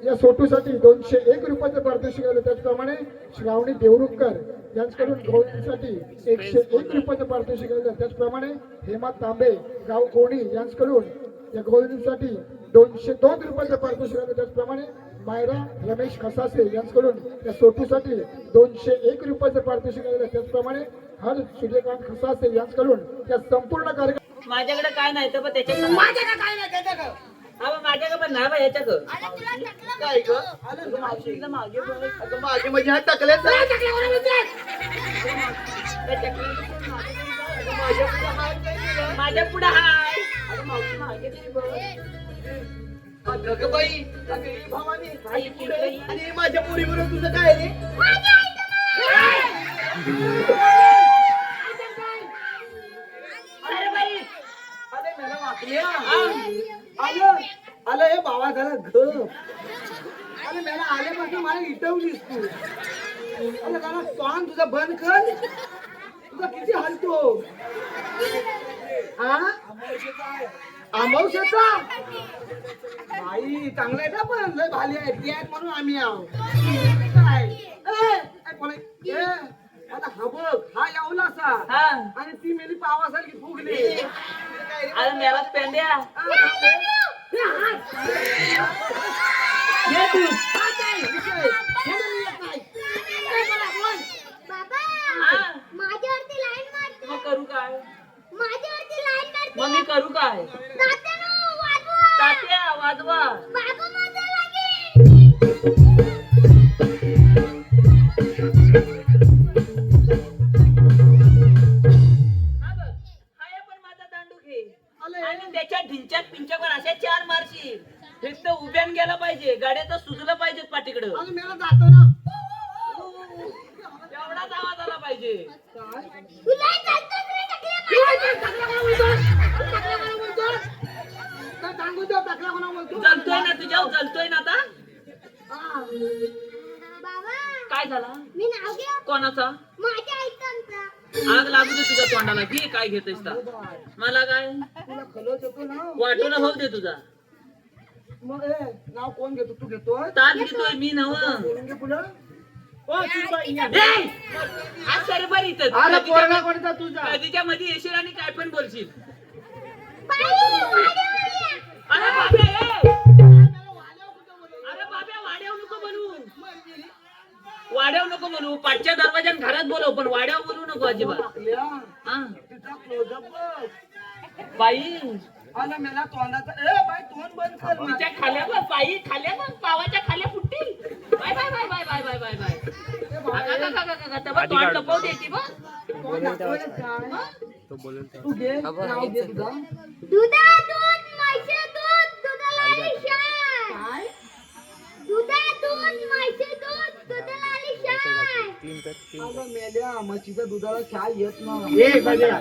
या सोटूसाठी 201 रुपयाचं पारितोषिक आलं. त्याचप्रमाणे श्रावणी देवरुखकर यांच्याकडून गवळणीसाठी 101 रुपयाचं पारितोषिक आलं. त्याचप्रमाणे हेमा तांबे गाव कोणी यांच्याकडून या गवळणीसाठी 202 रुपयाचं पारितोषिक आलं. त्याचप्रमाणे मायरा रमेश खसासे यांच्याकडून या सोटूसाठी 201 रुपयाचं पारितोषिक आलं. त्याचप्रमाणे हर सूर्यकांत खसासे यांच्याकडून या संपूर्ण कार्यक्रम माझ्याकडे काय नाही तर त्याच्याकडे माझ्याकडे काय नाही त्याच्याकडे. हा मग माझ्याकडे पण नाही बा याच्याकडं. काय ग? अरे मावशी एकदम मागे बघ. अगं मागे म्हणजे हा टाकल्याच माझ्या पुढे हाय. अरे मावशी मागे नाही बघ. अगं बाई अगं ही भवानी आई पुढे. आणि माझ्या पोरीबरोबर तुझं काय रे? अरे मेला वाकल्या आलं आलं हे बाबा झाला ग. अरे मेला आल्यापासून मला इटवलीस तू. अरे जरा तोंड तुझा बंद कर. तुझा किती हलतो हा अमावश्याचा बाई चांगला आहे ना पण लय भाली आहे ती आहेत म्हणून आम्ही आहो काय ए, कोण आहे? ए, आता हा बघ हा यावला असा हा. आणि ती मेली पावासारखी फुगली. अरे मेला पेंड्या ये तू हा काय विषय हे नाही येत नाही काय बोला बोल बाबा हा, माझ्यावरती लाईन मारते मग करू काय माझ्यावरती लाईन मारते मग मी करू काय तात्यानो वाजवा तात्या वाजवा बाबा माझा लागेल हा बघ हा पण माझा दांडू घे आणि त्याच्या ढिंच्यात पिंच्यावर अशा 4 मारशील फक्त उभ्यान गेला पाहिजे गाड्याचं सुजलं पाहिजे पाठीकडं आणि मला जातो ना एवढाच आवाज आला पाहिजे तुला चालतोस रे काय सांगू तो टाकला कोणा बोलतो जलतोय ना तुझ्यावर जलतोय ना आता बाबा काय झाला मी नाव घ्या कोणाचा माझ्या आईचा आग लागू दे तुझ्या तोंडाला घे काय घेतोयस ता मला काय तुला खलोच येतो ना वाटून होऊ दे तुझा मग ए नाव कोण घेतो तू घेतोय तात घेतोय मी नव बोलून घे पुढं आज सरबर इथं अरे पोरगा कोणता तुझा कधीच्या मध्ये येशील आणि काय पण बोलशील बाई, वाड्यावर अरे बाब्या अरे बाब्या वाड्यावर नको बनवू वाड्यावर नको बनवू पाठच्या दरवाजात घरात बोलव पण वाड्यावर बोलू नको अजिबात टाकल्या हा तिचा क्लोजअप बघ बाई आला मला तोंडाचा ए बाई तोंड बंद कर तिच्या खाल्या बघ बाई खाल्या बघ पावाच्या खाल्या फुटतील bye bye bye bye bye bye bye bye तोंड लपवू देते बघ तोंड दाखवायला काय तू घे नाव घे तुझा दुधा दूध म्हैसे दूध दुधाला आली शाय दुधा दूध म्हैसे दूध दुधाला आली शाय अगं मेल्या म्हशीच्या दुधाला चाय येत ना ए बघा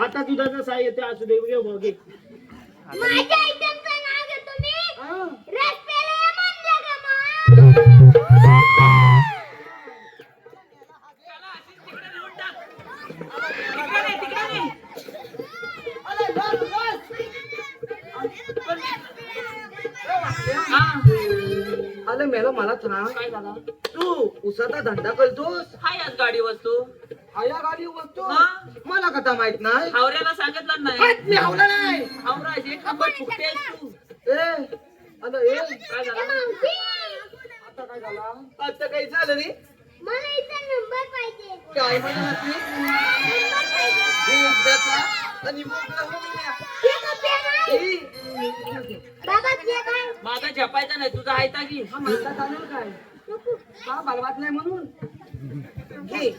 आता दुधाचा साय येते असू दे घे भाऊ, घे. माझ्या आयटमचं नाव घेतो मी रस पेले म्हणलं ग आलं मेला मला सांग काय झालं तू उसाचा धंदा करतोस हाय आज गाडी वस्तू आया गाडी बसतो हा. मला कथा माहित नाही हावऱ्याला सांगितलं नाही हात मी हावला नाही हावरा एक नंबर फुकतेस तू ए आलं ए काय झालं मावशी आता काय झाला आता काही झालं रे मला इथं नंबर पाहिजे काय म्हणत नंबर पाहिजे आणि मोकळा होऊन या. ते कपडे नाही. ई, बाबा ते काय माझा झपायचा नाही तुझा आहे तागी हा म्हणता चालेल काय नको. का बलवात नाही म्हणून घे.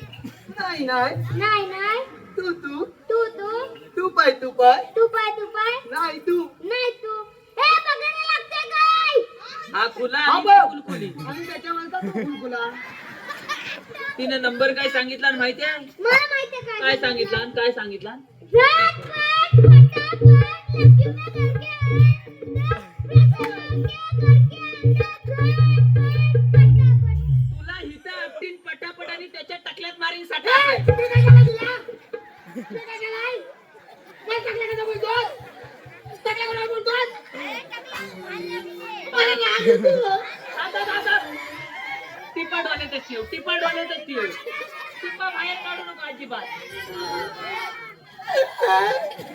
नाही नाही नाही नाही तू तू तू तू तू पाय तू पाय तू पाय तू पाय नाही तू नाही तू हे बघायला लागते काय हा खुला हा आणि बघ. कुलकुली आणि त्याच्यानंतर तू कुलकुला तिने नंबर काय सांगितला माहितीये मला माहिती काय काय सांगितला आणि काय सांगितला झटपट फटाफट लक्ष्मी करके आए 10 करके फटाफट तुला हिथं आपटीन पटापट आणि त्याच्या टकल्यात मारीन साठा तू काय केला दिला तू काय केलाय काय टाकलं का बोलतोस टाकलं का बोलतोस मला काय तू टिपा डोल्यातच ठेव टिपा डोल्यातच ठेव टिपा बाहेर काढू नको अजिबात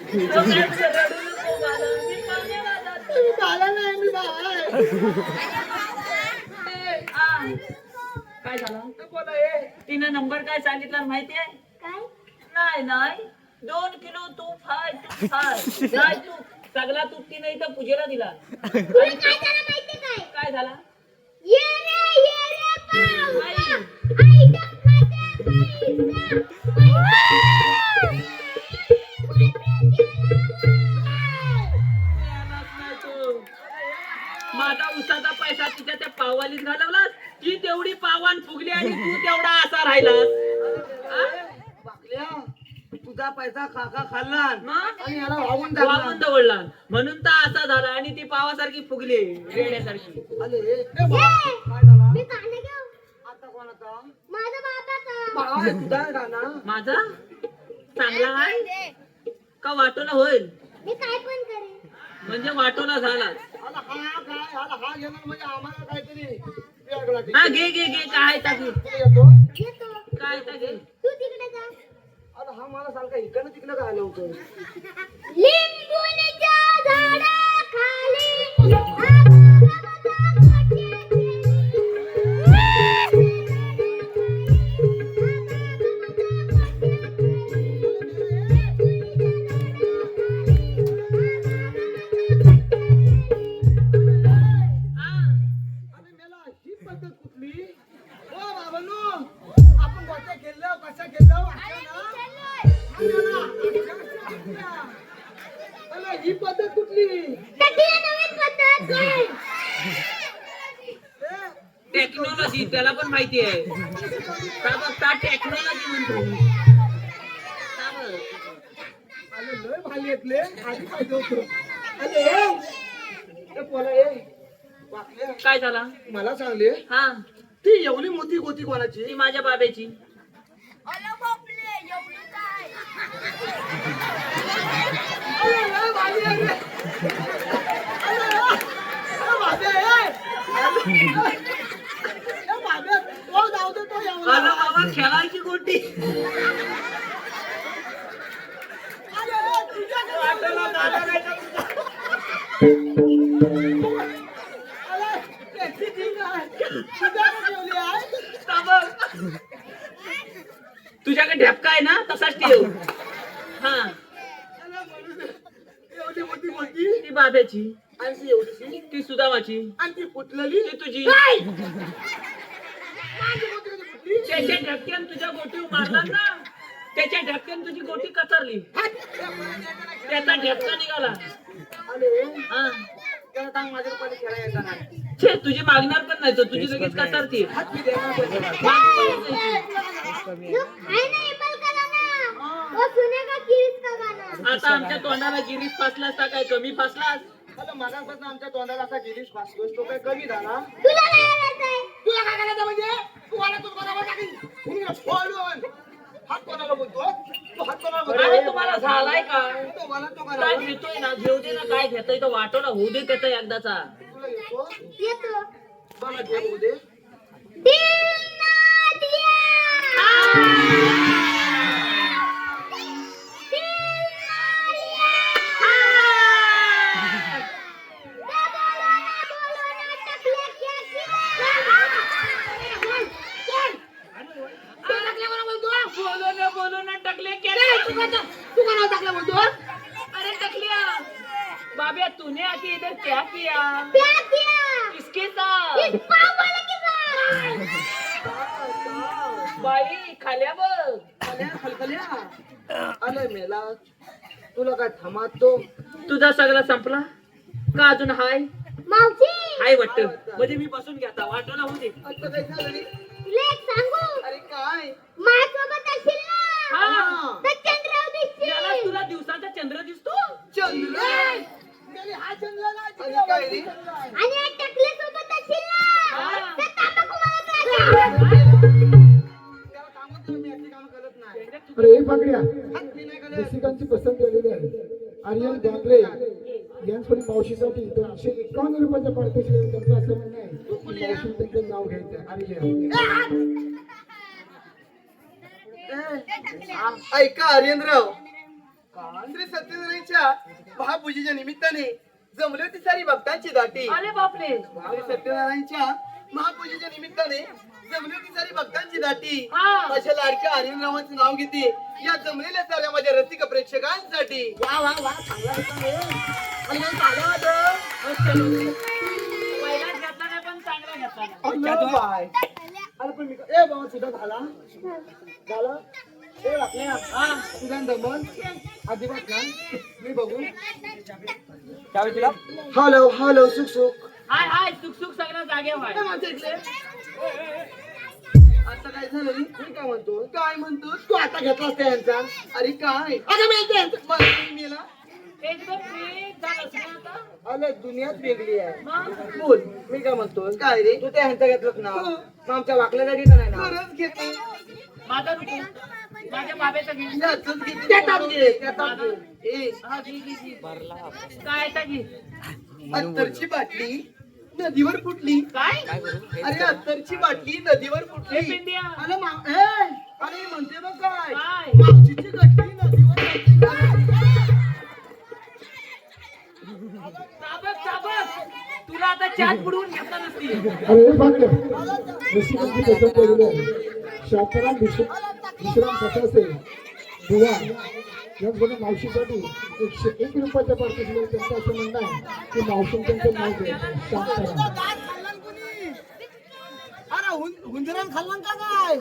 रडू नको बाळा, मी पाण्याला जातो. झाला नाही मी बाहेर आ, काय झालं बोला ए तिने नंबर काय सांगितला माहितीये काय नाही नाही 2 किलो तूप हाय तूप हाय नाही तूप सगळा तूप तिने इथं पूजेला दिला तुला काय झालं माहिती काय काय झाला ये रे पाव आई. आयटम खाते माझा उसाचा पैसा तिच्या त्या पाववालीत घालवलास ती तेवढी पावान फुगली आणि तू तेवढा असा राहिलास बाकल्या तुझा पैसा काका खाल्ला मग आणि याला वाहून वाहून टाकला दवडला म्हणून तर असा झाला आणि ती पावासारखी फुगली रेड्यासारखी आले ए काय झाला मी गाणं घेऊ आता कोणाचा माझा बाबाचा भाव आहे तुझा गाणं माझा चांगला आहे का वाटोला होईल मी काय पण करेन म्हणजे वाटोला झाला आला हा काय आला हा घेणार म्हणजे आम्हाला काहीतरी वेगळा हा घे घे घे काय टाकी येतो येतो काय टाकी तू तिकडे जा अरे हा मला सांग का इकडनं तिकडं काय आलं होतं लिंबुनीच्या झाडाखाली अरे मेला ही पद्धत कुठली ओ बाबांनो आपण गोट्या खेळलो कशा खेळलो अरे ही पद्धत कुठली टेक्नॉलॉजी त्याला पण माहिती आहे का बघता टेक्नॉलॉजी म्हणतो का बघ? अरे लय भाली येतले आधी पाहिजे होतं अरे पोला ए वाकल्या. काय झाला मला सांगले हा ती एवढी मोठी गोती कोणाची ती माझ्या बाबेची अरे लय भाली आहे रे. अरे बाबे, ए बाबे, तो जाऊ दे, तो एवढा. अरे बाबा खेळायची गोटी अरे, तुझ्याकडे अरे, त्याची ठीक आहे. तुझ्याकडे ठेवली आहे. का बघ? तुझ्याकडे ढेपका आहे ना तसाच ठेव हा अरे, म्हणून एवढी मोठी गोटी ती बाबेची आणि ती एवढीशी ती सुदामाची आणि ती फुटलेली ती तुझी माझी गोटी कधी फुटली? त्याच्या ढेपक्यान तुझ्या गोटी मारला ना त्याच्या ढेपक्यान तुझी गोटी कचरली त्याचा ढेपका निघाला अरे, हा त्याला सांग माझ्या रुपयाने खेळायला येता नाही. छे तुझी मागणार पण नाही तो तुझी लगेच कचरती हात मी देणार पैसे. आता आमच्या तोंडाला गिरीश फासला असता काय कमी फासलास अरे, मगापासून आमच्या तोंडाला असा गिरीश फासतोय तो काय कमी झाला तुला काय करायचंय? तुला काय करायचं म्हणजे तू मला तू कोणाला टाकीन फोडून हात कोणाला बोलतो तू हात कोणाला अरे बोलतो तुम्हाला झालाय काय तो मला तो काय करायला घेतोय ना घेऊ दे ना काय घेतोय तो वाटो ना होऊ दे त्याचा एकदाचा तुला येतो येतो. बघा ते होऊ दे दिल ना दिया. बोलो ना टकले तू कोणाला टाकलं बोलतो? अरे टकलिया बाबिया तूने आके इधर क्या किया क्या किया? किसके साथ इस पाव वाले के साथ. बाई खाल्या बघ खलखल्या अरे मेला तुला काय थमातो तुझा सगळा संपला का अजून हाय मावशी, हाय वाटत म्हणजे मी बसून घेता वाटोला होऊ दे आता काय झालं रे? तुला एक सांगू? अरे काय माझ्यासोबत असशील ना, हा तर चंद्र याला दिसशील. तुला दिवसाचा चंद्र दिसतो चंद्र मेली हा चंद्र नाही अरे काय रे आणि या टकल्यासोबत असशील ना, हा. तर तांबाखू मला त्रास. त्याला कामच नाही, मी अशी कामं करत नाही अरे हे पाकड्या हात मी नाही करत रसिकांची पसंत केलेली आहे आर्यन दांगरे यांच्याकडे मावशीसाठी 251 रुपयाच्या पारितोषिक त्यांचं असं म्हणणं आहे की मावशी त्यांचं नाव घ्यायचं आर्यन ऐका आर्यनराव श्री सत्यनारायणच्या महापूजेच्या निमित्ताने जमली होती सारी भक्तांची दाटी अरे बापरे श्री सत्यनारायणच्या महापूजेच्या निमित्ताने जमली होती सारी भक्तांची दाटी हा. माझ्या लाडक्या आर्यनरावांचं नाव घेते या जमलेल्या साऱ्या माझ्या रसिक प्रेक्षकांसाठी वा वा वा चांगला होता रे. अरे मग चांगला होता. पहिला घेतला नाही पण चांगला घेतला नाही. अरे बाय. अरे पण मी ए बाबा सुद्धा झाला ए आपल्या हा तुझा दमन अजिबात नाही मी बघू हॅलो हॅलो सुख सुख हाय हाय सुख सुख सगळं जागे व्हाय ए, माझ्या इकडे आता काय झालं रे? मी काय म्हणतो तू आता घेतलास त्या यांचा अरे काय आता मी मग मी मेला एकदम फ्रेश झालंस ना आता अरे दुनियाच वेगळी आहे मग बोल मी काय म्हणतो काय रे तू त्या ह्यांचा घेतलंस ना हो. मग आमच्या वाकल्या जागी का नाही ना खरंच घेते माझा रुपू माझ्या बाबेचा घे याचंच घेते. त्यात घे त्यात घे ए, हा घे घे घे काय आता घे अत्तरची बाटली नदीवर फुटली काय अरे अत्तरची बाटली नदीवर हे फुटली पेंडिया अरे अरे म्हणते बघ काय काय? मावशीची गटली नदीवर जाते. तुला आता चाट बुडवून घेतला नसती. अरे भाग्य रसिकांची पसंत केलेली आहे. शांताराम विश्राम कसासे बुवा याचबरोबर मावशीसाठी 101 रुपयाच्या पारितोषिक त्यांचं असं म्हणणं आहे की मावशी त्यांचं नाव घे शांताराम. काय खाल्लं कुणी? अरे हुंजरान खाल्लं का काय?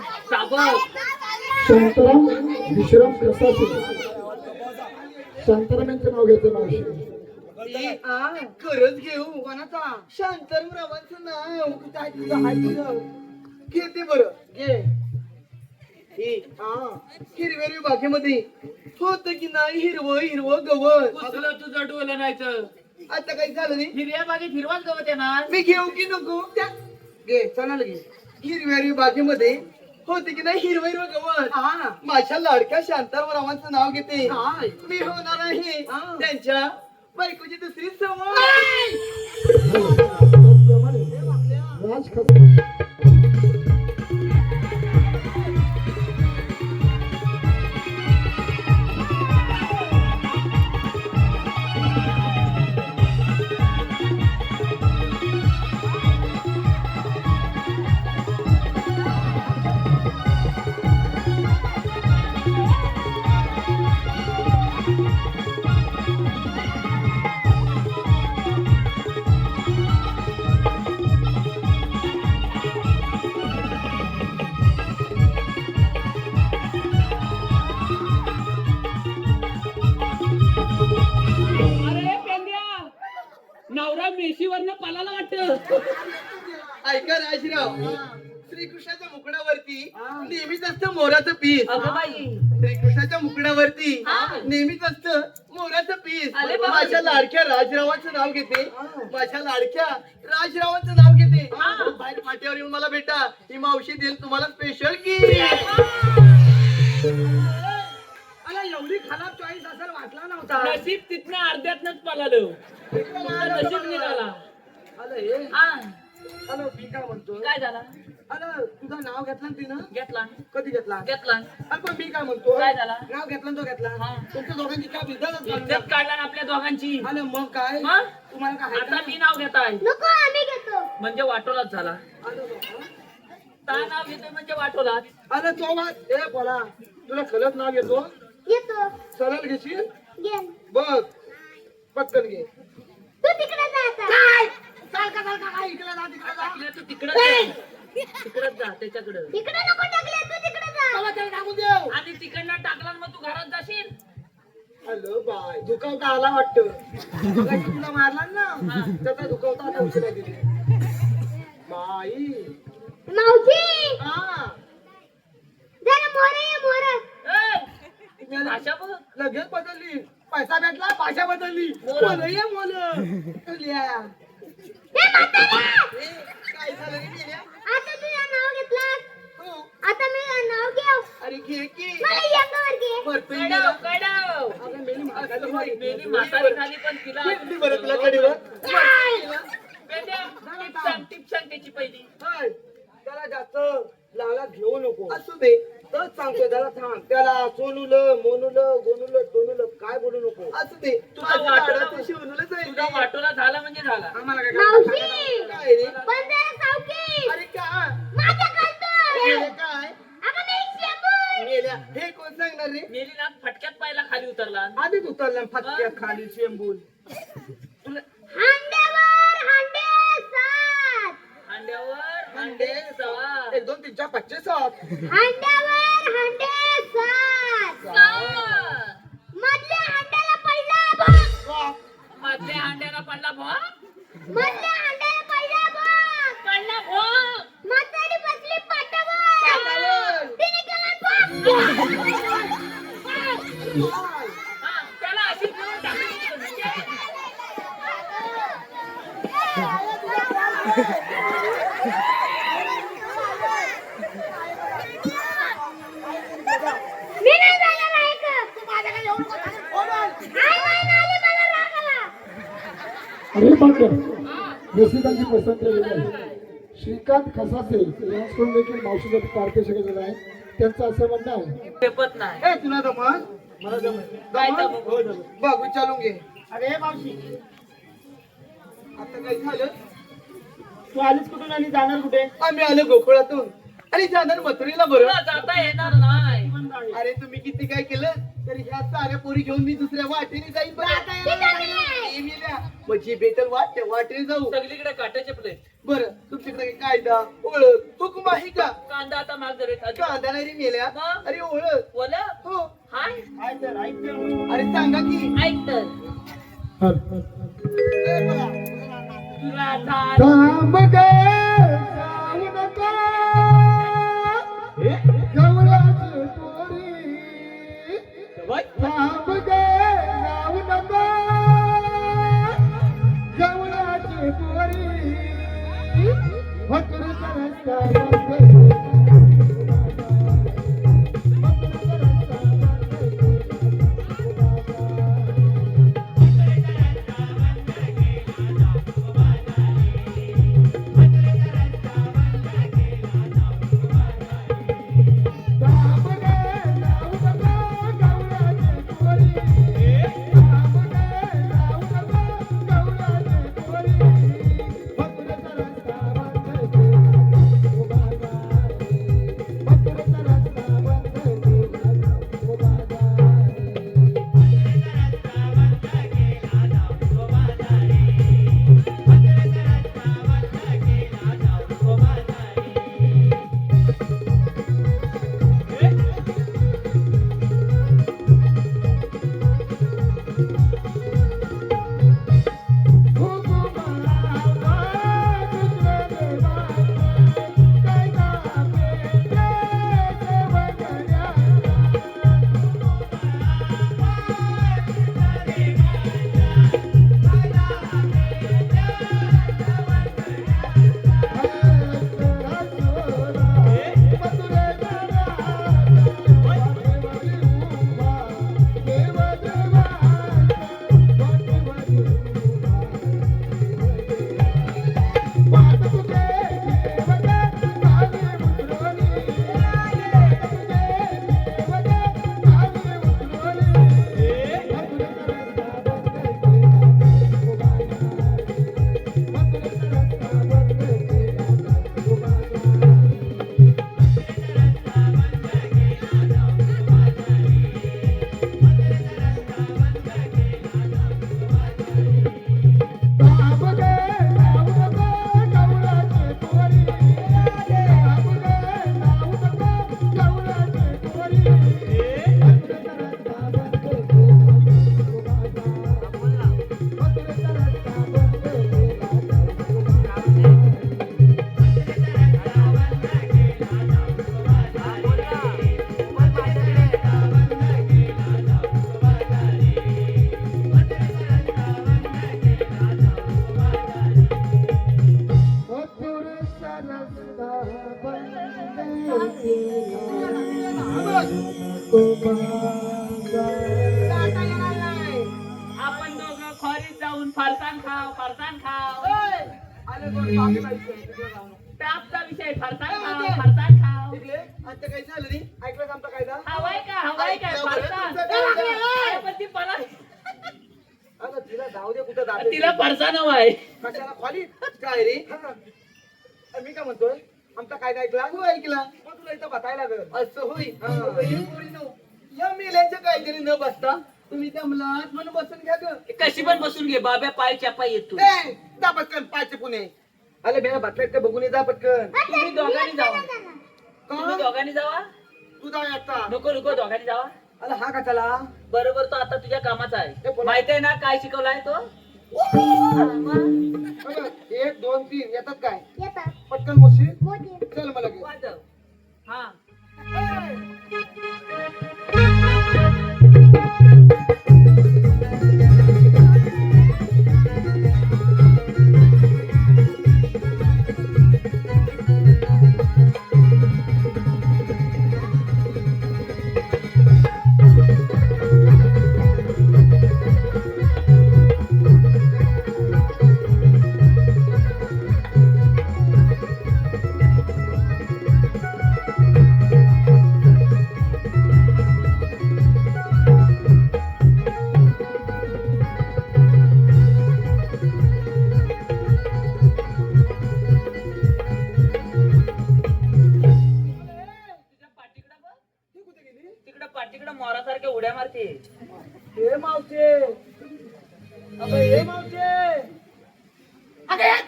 शांताराम विश्राम कसासे शांताराम यांचं नाव घ्यायचं मावशी. खरंच घेऊ कोणाचा? शांताराम रावांचं नाव काय तुझं हाय तुझं? घेते बरं. घे. हे हिरव्या बागेमध्ये होत की नाही हिरवं हिरवं गवत. कुसलं तुझं डोलं नाहीचं. आता काही झालं नाही. हिरव्या बागेत हिरवाच गवत येणार. मी घेऊ की नको त्या घे चणाला घे. हिरव्या बागेमध्ये होते की नाही हिरवं हिरवं गवत. हा ना. माझ्या लाडक्या शांताराम रावांचं नाव घेते. हा. मी होणार आहे हा. त्यांच्या बायकोची दुसरी सवय. त्याचप्रमाणे राज खसा अरे पेंड्या, नवरा मेशीवरनं पलाला वाटत. ऐका राजराव श्रीकृष्णाच्या मुकडावरती नेहमीच असतं मोराचं पीस. अगं बाई. श्रीकृष्णाच्या मुकडावरती नेहमीच असतं मोराचं पीस. अरे बाबा. माझ्या लाडक्या राजरावांचं नाव घेते. माझ्या लाडक्या राजरावांचं नाव घेते. बाहेर फाट्यावर येऊन मला भेटा. ही मावशी देईल तुम्हाला स्पेशल की. अरे एवढी खराब चॉईस असेल वाटला नव्हता. नशीब तिथनं अर्ध्यातनच पळालं. नशीब निघाला. अरे हे हा. अरे मी काय म्हणतो? काय झाला? अरे तुझं नाव घेतलं ना तिनं? घेतला कधी घेतला? घेतला. अरे पण मी काय म्हणतो? काय झाला? नाव घेतलं ना तो घेतला. हा. तुमच्या दोघांची काय बिझनेसच काढून इज्जत द्या. काढला ना आपल्या दोघांची. अरे मग काय? मग? तुम्हाला काय आहे आता का? मी नाव घेत आहे नको आम्ही घेतो. म्हणजे वाटोलाच झाला. अरे बाबा. ता नाव घेतोय म्हणजे वाटोलाच. अरे तो वाट ए बोला तुला खलत नाव घेतो येतो. सरळ घेशील घे. बघ पटकन घे. तू तिकडे जा आता. काय इकडे जा तिकडे जा. टाकलं तू तिकडच जा त्याच्याकडं. तिकडे नको टाकले तू तिकडे जा. चला त्याला टाकून देऊ. आणि तिकडनं टाकला मग तू घरात जाशील. हॅलो बाय दुखावता आला वाटतं. मगाशी तुला मारला ना त्याचा दुखावता आता उचला दिली बाई. मावशी हा जरा मोर ये मोर. ए, भाषा बघ. लगेच बदलली. पैसा भेटला भाषा बदलली. मोल. मोल ये मोल. लिया. हे म्हातारा. काय झालं रे गेल्या? आता तुझं नाव घेतलं. हो. आता मी नाव घेऊ. अरे घे की. मला अंगावर घे. भरपूर कडव गेला. कडव. अगं मेली म्हातारी. मेली म्हातारी खाली पण तिला भेटली बरं तुला कडेवर. पेंड्या, टिप सांग त्याची पहिली. हाय, त्याला जास्त लालात घेऊ नको. असू दे. तच सांगतोय त्याला सांग. त्याला सोनुलं मोनुलं गोनुलं टोनुलं काय बोलू नको. असू दे. तुझा तुझा वाटोला वाटोला शिवणूलच आहे. तुझा वाटोला झाला म्हणजे झाला. आम्हाला काय मावशी काय रे? पण जरा सावकी. अरे का? माझा करतो. गेले काय? अगं मी शेंबूड. गेल्या. हे कोण सांगणार रे? मेली ना फटक्यात पाहिला खाली उतरला. आधीच उतरल्या फटक्यात खाली शेंबूल. हांड्यावर हांडे सात. अंड्यावर अंडे सवा. 1 2 3 4 5 6 7. हांड्यावर हांडे सात. सहा. मधल्या हांड्याला पडला भाग. मधल्या अंड्याला पडला भो. मधल्या हांड्याला पडला भाग. पडला भो. म्हातारी बसली पाटावर. तिने केला भाग. हा, त्याला अशी घेऊन टाकली. मी नाही जाणार आहे का? तू माझ्याकडे येऊ नको. आई बाई नाही मला राग आला. अरे भाग्य रसिकांची पसंत केलेली आहे. श्रीकांत खसासे यांच्याकडून देखील मावशीसाठी पारितोषिक दिलं आहे. त्यांचं असं म्हणणं आहे, पेपत नाही ए तुला जमल मला जमल काय जमल? जमल? हो, जमल. बघ विचारून घे. अरे मावशी, आता काय झालं? तू आलीस कुठून आणि जाणार कुठे? आम्ही आलो गोकुळातून आणि जाणार मथुरेला बरं. तुला जाता येणार नाही. अरे तुम्ही किती काय केलं तरी ह्या साऱ्या पोरी घेऊन मी दुसऱ्या वाटेने जाईन बरं. ए, मेल्या. म्हणजे भेटल वाट त्या वाटेने जाऊ. सगळीकडे काट्याचे प्लेट. बरं तुमच्याकडे काही कायदा ओळख हुकूम आहे का? कांदा आता माग जरे कांदा नाही रे मेल्या. मग? अरे ओळख बोला हो. हाय ऐक तर, ऐक तर. अरे सांगा की. ऐक तर ए, बोला. तुला आता थांब गे जाऊ नका गवळ्याची पोरी, थांब गे जाऊ नका गवळ्याची पोरी, मथुरेचा रस्ता बंद. आपण दोघं खोरीत जाऊन फरसाण खाव फरसाण खाव. आले बरं, मागे जायचं. तिकडे जाऊ नको. टापचा विषय फरसाण खाव फरसाण खाव. तिकडे आता काही झालं नाही. ऐकलं आमचा कायदा? हवाय काय फरसाण. तुमचं काय अरे, पण ती पळा- अगं तिला जाऊ दे कुठं जाते. तिला फरसाण हवाय. कशाला खाली काय रे? मी काय म्हणतोय आमचा कायदा ऐकला? हो ऐकला. मग तुला इथं बसायला लागल. असं होई. हे पोरींनो, या मेल्यांच्या काहीतरी न बसता तुम्ही त्या मुलात म्हणून बसून घ्या ग. कशी पण बसून घे बाब्या पाय चापा येतो. ए, जा पटकन पायचे पुणे. अरे बेला बसलाय का बघून ये, जा पटकन. तुम्ही दोघांनी जावा. तुम्ही का? दोघांनी जावा. तू जा आता. नको नको दोघांनी जावा. अरे हा का चला? बरोबर तो आता तुझ्या कामाचा ए, आहे. बोला. माहिती आहे ना काय शिकवलाय तो. बघ, 1 2 3 येतात काय? पटकन मोशी. चल मला घे. वाजव. हा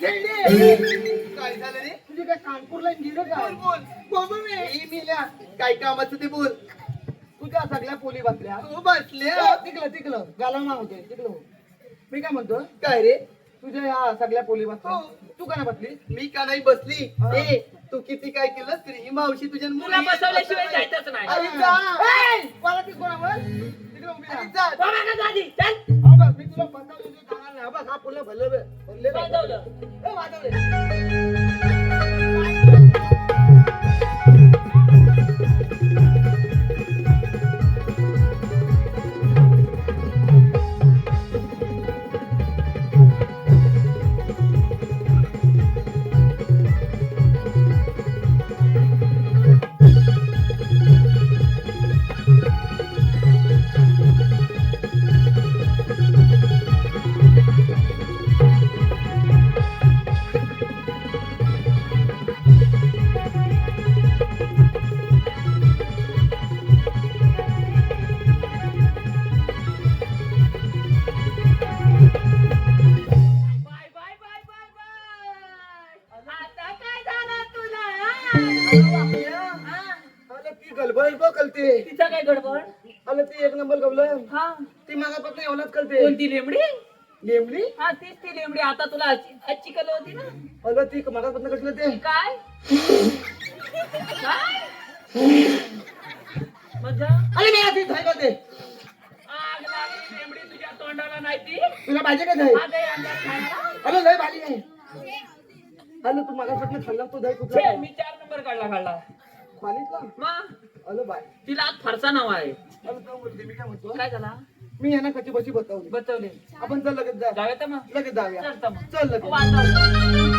काय झालं रे? तुझी काय कानपूरला गेलं बोल काय बोल बोल मी मेल्या काय कामाचं ते बोल. तुझ्या सगळ्या पोली बसल्या तू बसल्या तिकलं गाला नाव होते तिकलं मी काय म्हणतो काय रे? तुझ्या ह्या सगळ्या पोली बसल्या हो. तू का नाही बसली मी का नाही बसली? ए तू किती काय केलं तरी ही मावशी तुझ्या तुला बसवल्याशिवाय जायचंच नाही. अरे जा. ए, मला ती कोणावर तिकडे उभी अरे राहा. जा. बाबा का जाती? चल. हा बघ, मी तुला बसवलं तुझं जाणार नाही. हा बघ, हा पुढलं भरले वाजवलं. वाजवले bye bye bye bye bye. आता काय झालं तुला? हा? अरे ती गलबल बघ कलते तिचा काय गडबड? अरे ती एक नंबर गबलं हा. ती मागापासून एवढाच कलते कोणती लेंबडी? नेमली हा तीच ती लेंबडी. आता तुला आजची कल होती ना? अरे ती मागापासून कटलं ते काय? काय? मजा? अरे मी आधी धाय करते आग लागली लेंबडी तुझ्या तोंडाला नाही ती? तुला पाहिजे का धाय आग आहे अंगात खायला? अरे लय भारी आहे अरे तू मागापासून खाल्ला तो धाय कुठला छे, मी 4 नंबर काढला. खालीतला मग अरे बाय तिला आज फारसा नाव आहे. अरे तो बोलते मी काय म्हणतो काय झाला? मी यांना कशी बशी बसवली बचवले. आपण चल लगेच जा जाऊया तर मग. लगेच जाऊया चल तर मग. चल लगेच वाजव.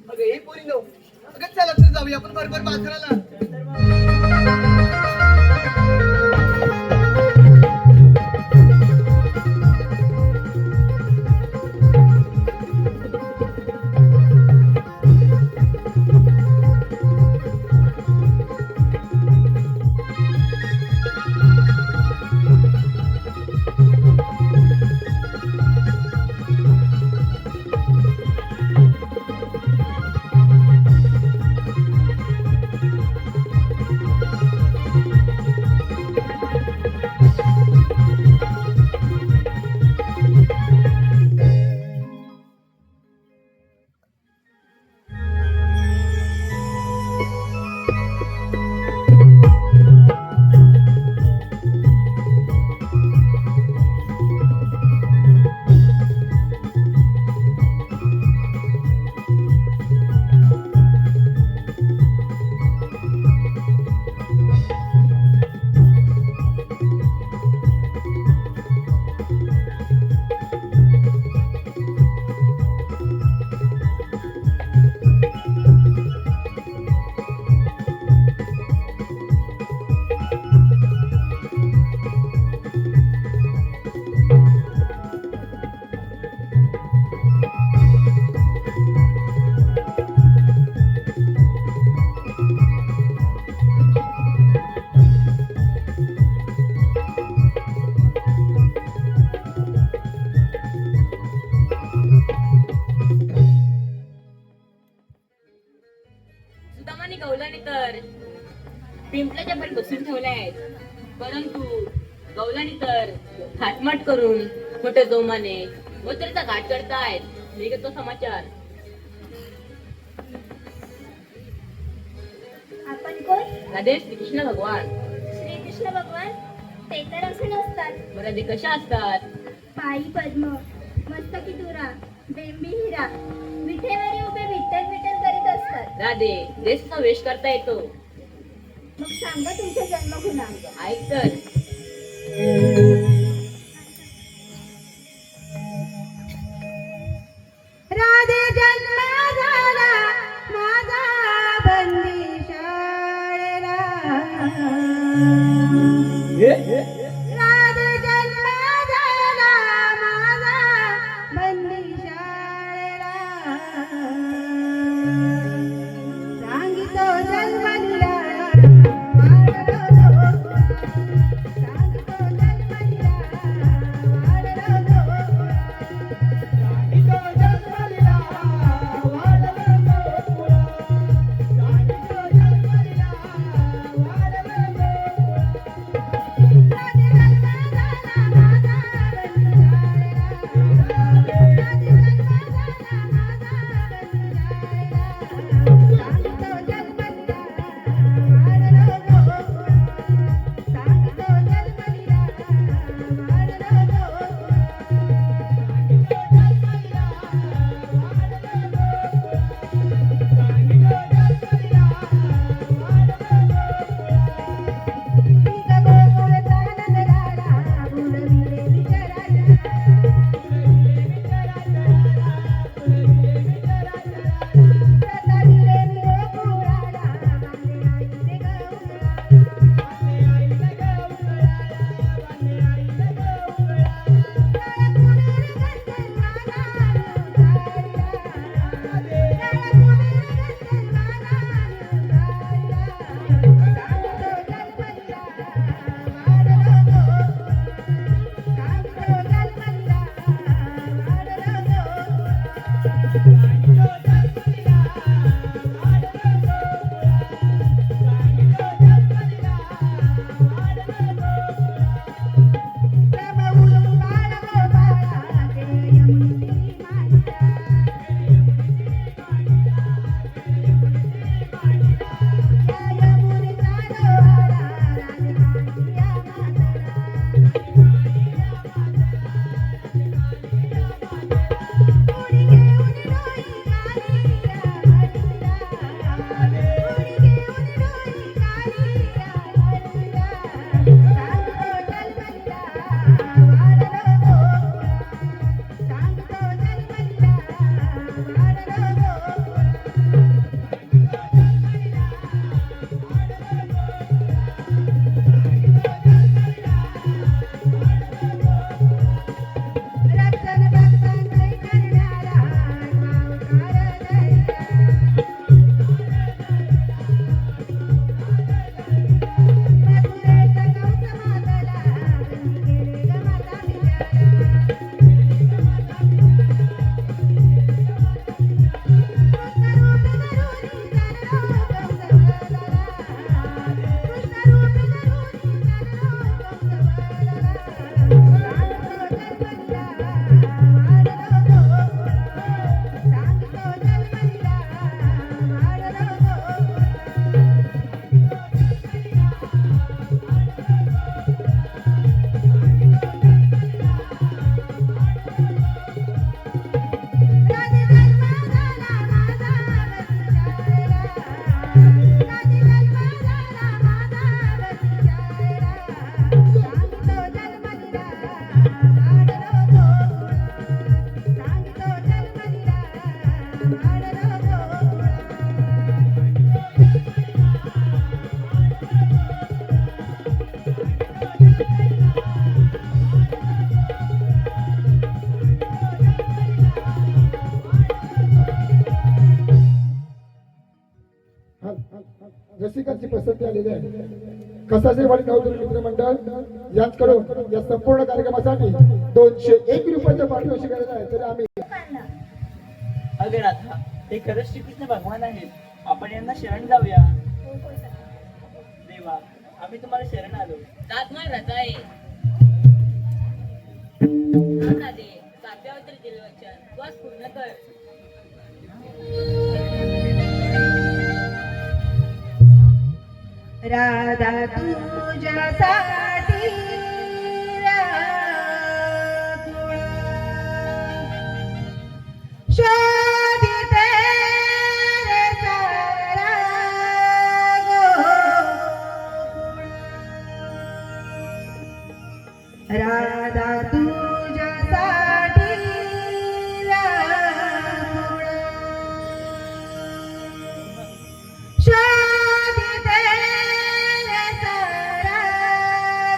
अगं हे पोरी नो अगं चला तर जाऊया आपण बरोबर बाजाराला. सुदामाने गवलाने तर पिंपळाच्या पण बसून ठेवल्या आहेत, परंतु गवलाने तर थाटमाट करून मोठ्या जोमाने मथुरेचा घाट करतायत. मी घेतो समाचार. आपण कोण? राधे श्रीकृष्ण भगवान. श्रीकृष्ण भगवान? ते तर असे नसतात. बरं ते कशा असतात? पायी पद्म, मस्तकी तुरा, बेंबी हिरा, विठेवरी उभे विठ्ठल विठ्ठल करीत असतात. राधे देशचा वेश करता येतो. मग सांगा तुमचा जन्म गुन्हा. ऐक तर. राधे जन्म झाला माझा रसिकांची पसंती आलेली आहे. कसासेवाडी गावकरी मित्र मंडळ यांच्याकडून या संपूर्ण कार्यक्रमासाठी 201 रुपयाच्या पारितोषिक गरज आहे. तर आम्ही अगं राधा, हे खरंच श्रीकृष्ण भगवान आहेत. आपण यांना शरण जाऊया. देवा, आम्ही तुम्हाला शरण आलो. तात्मय रचाय राधे काव्याबद्दल दिले वचन बस पूर्ण कर. राधा तुझ्यासाठी शोधिते रे सारा गोकुळ. राधा तुझ्यासाठी शोधिते रे सारा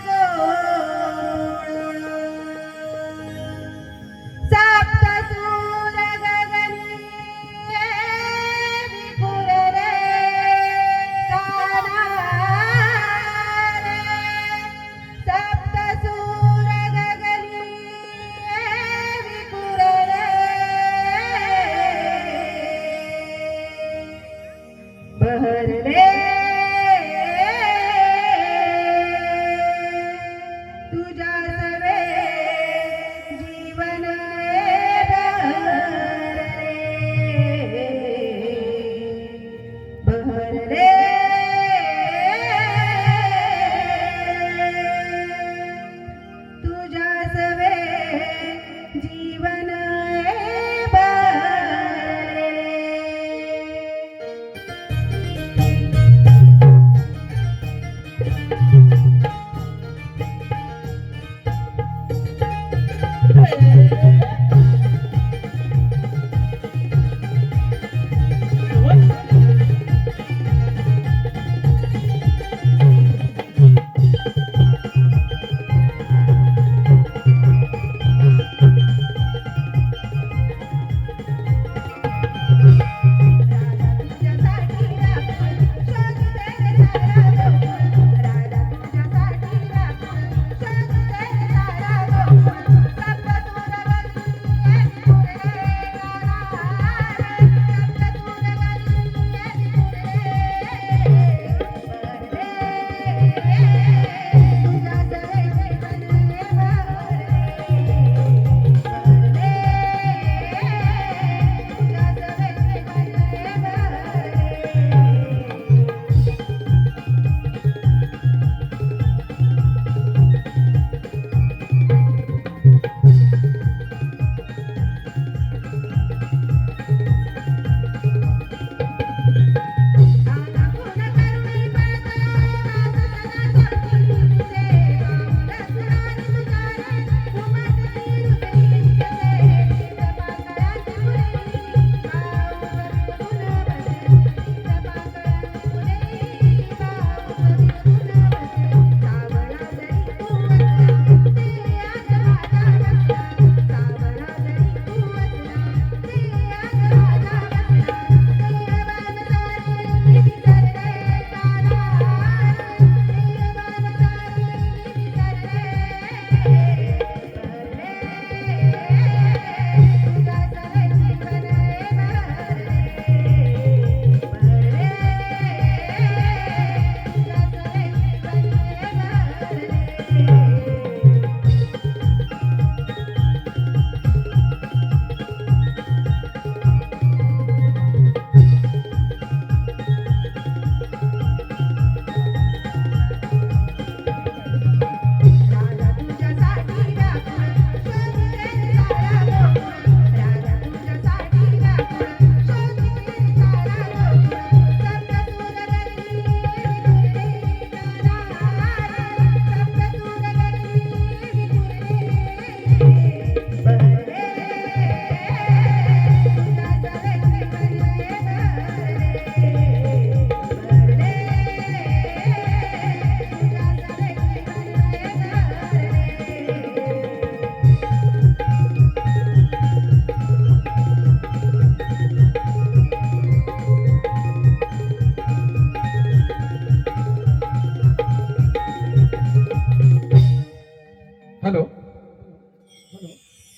गोकुळ. सप्तसूर गगनी विपुल रे काना रे. सप्तसूर गगनी विपुल रे बहरले तुझ्या सवे जीवन बहरले तुझ्या सवे जीवन बहरले.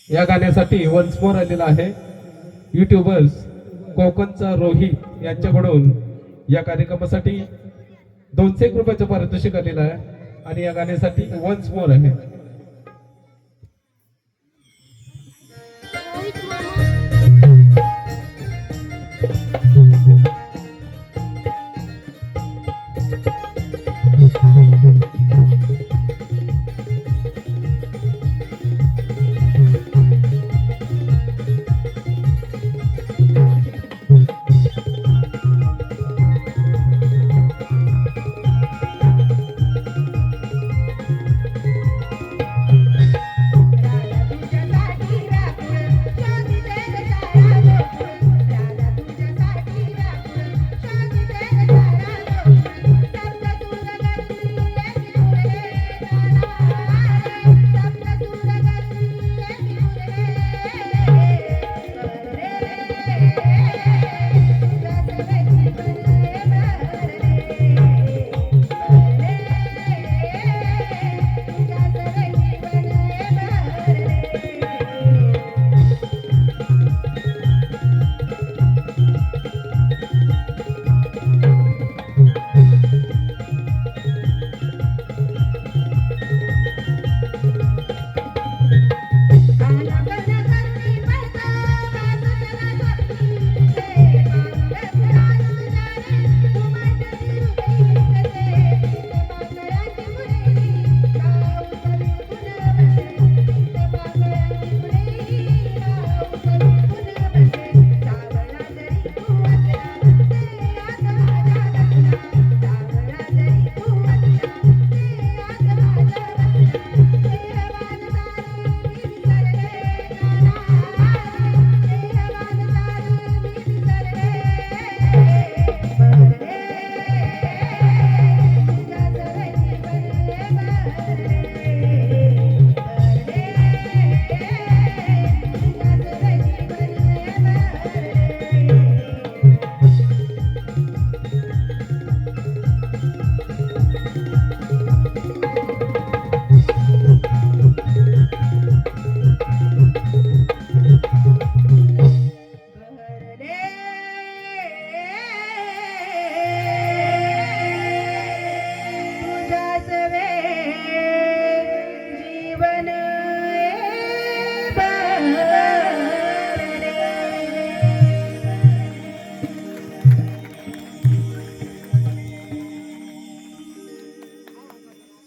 या गाण्यासाठी वन्स मोर आलेला आहे युट्यूबर्स कोकणचा रोहित यांच्याकडून या कार्यक्रमासाठी 200 रुपयाचं पारितोषिक आलेलं आहे आणि या गाण्यासाठी वन्स मोर आहे.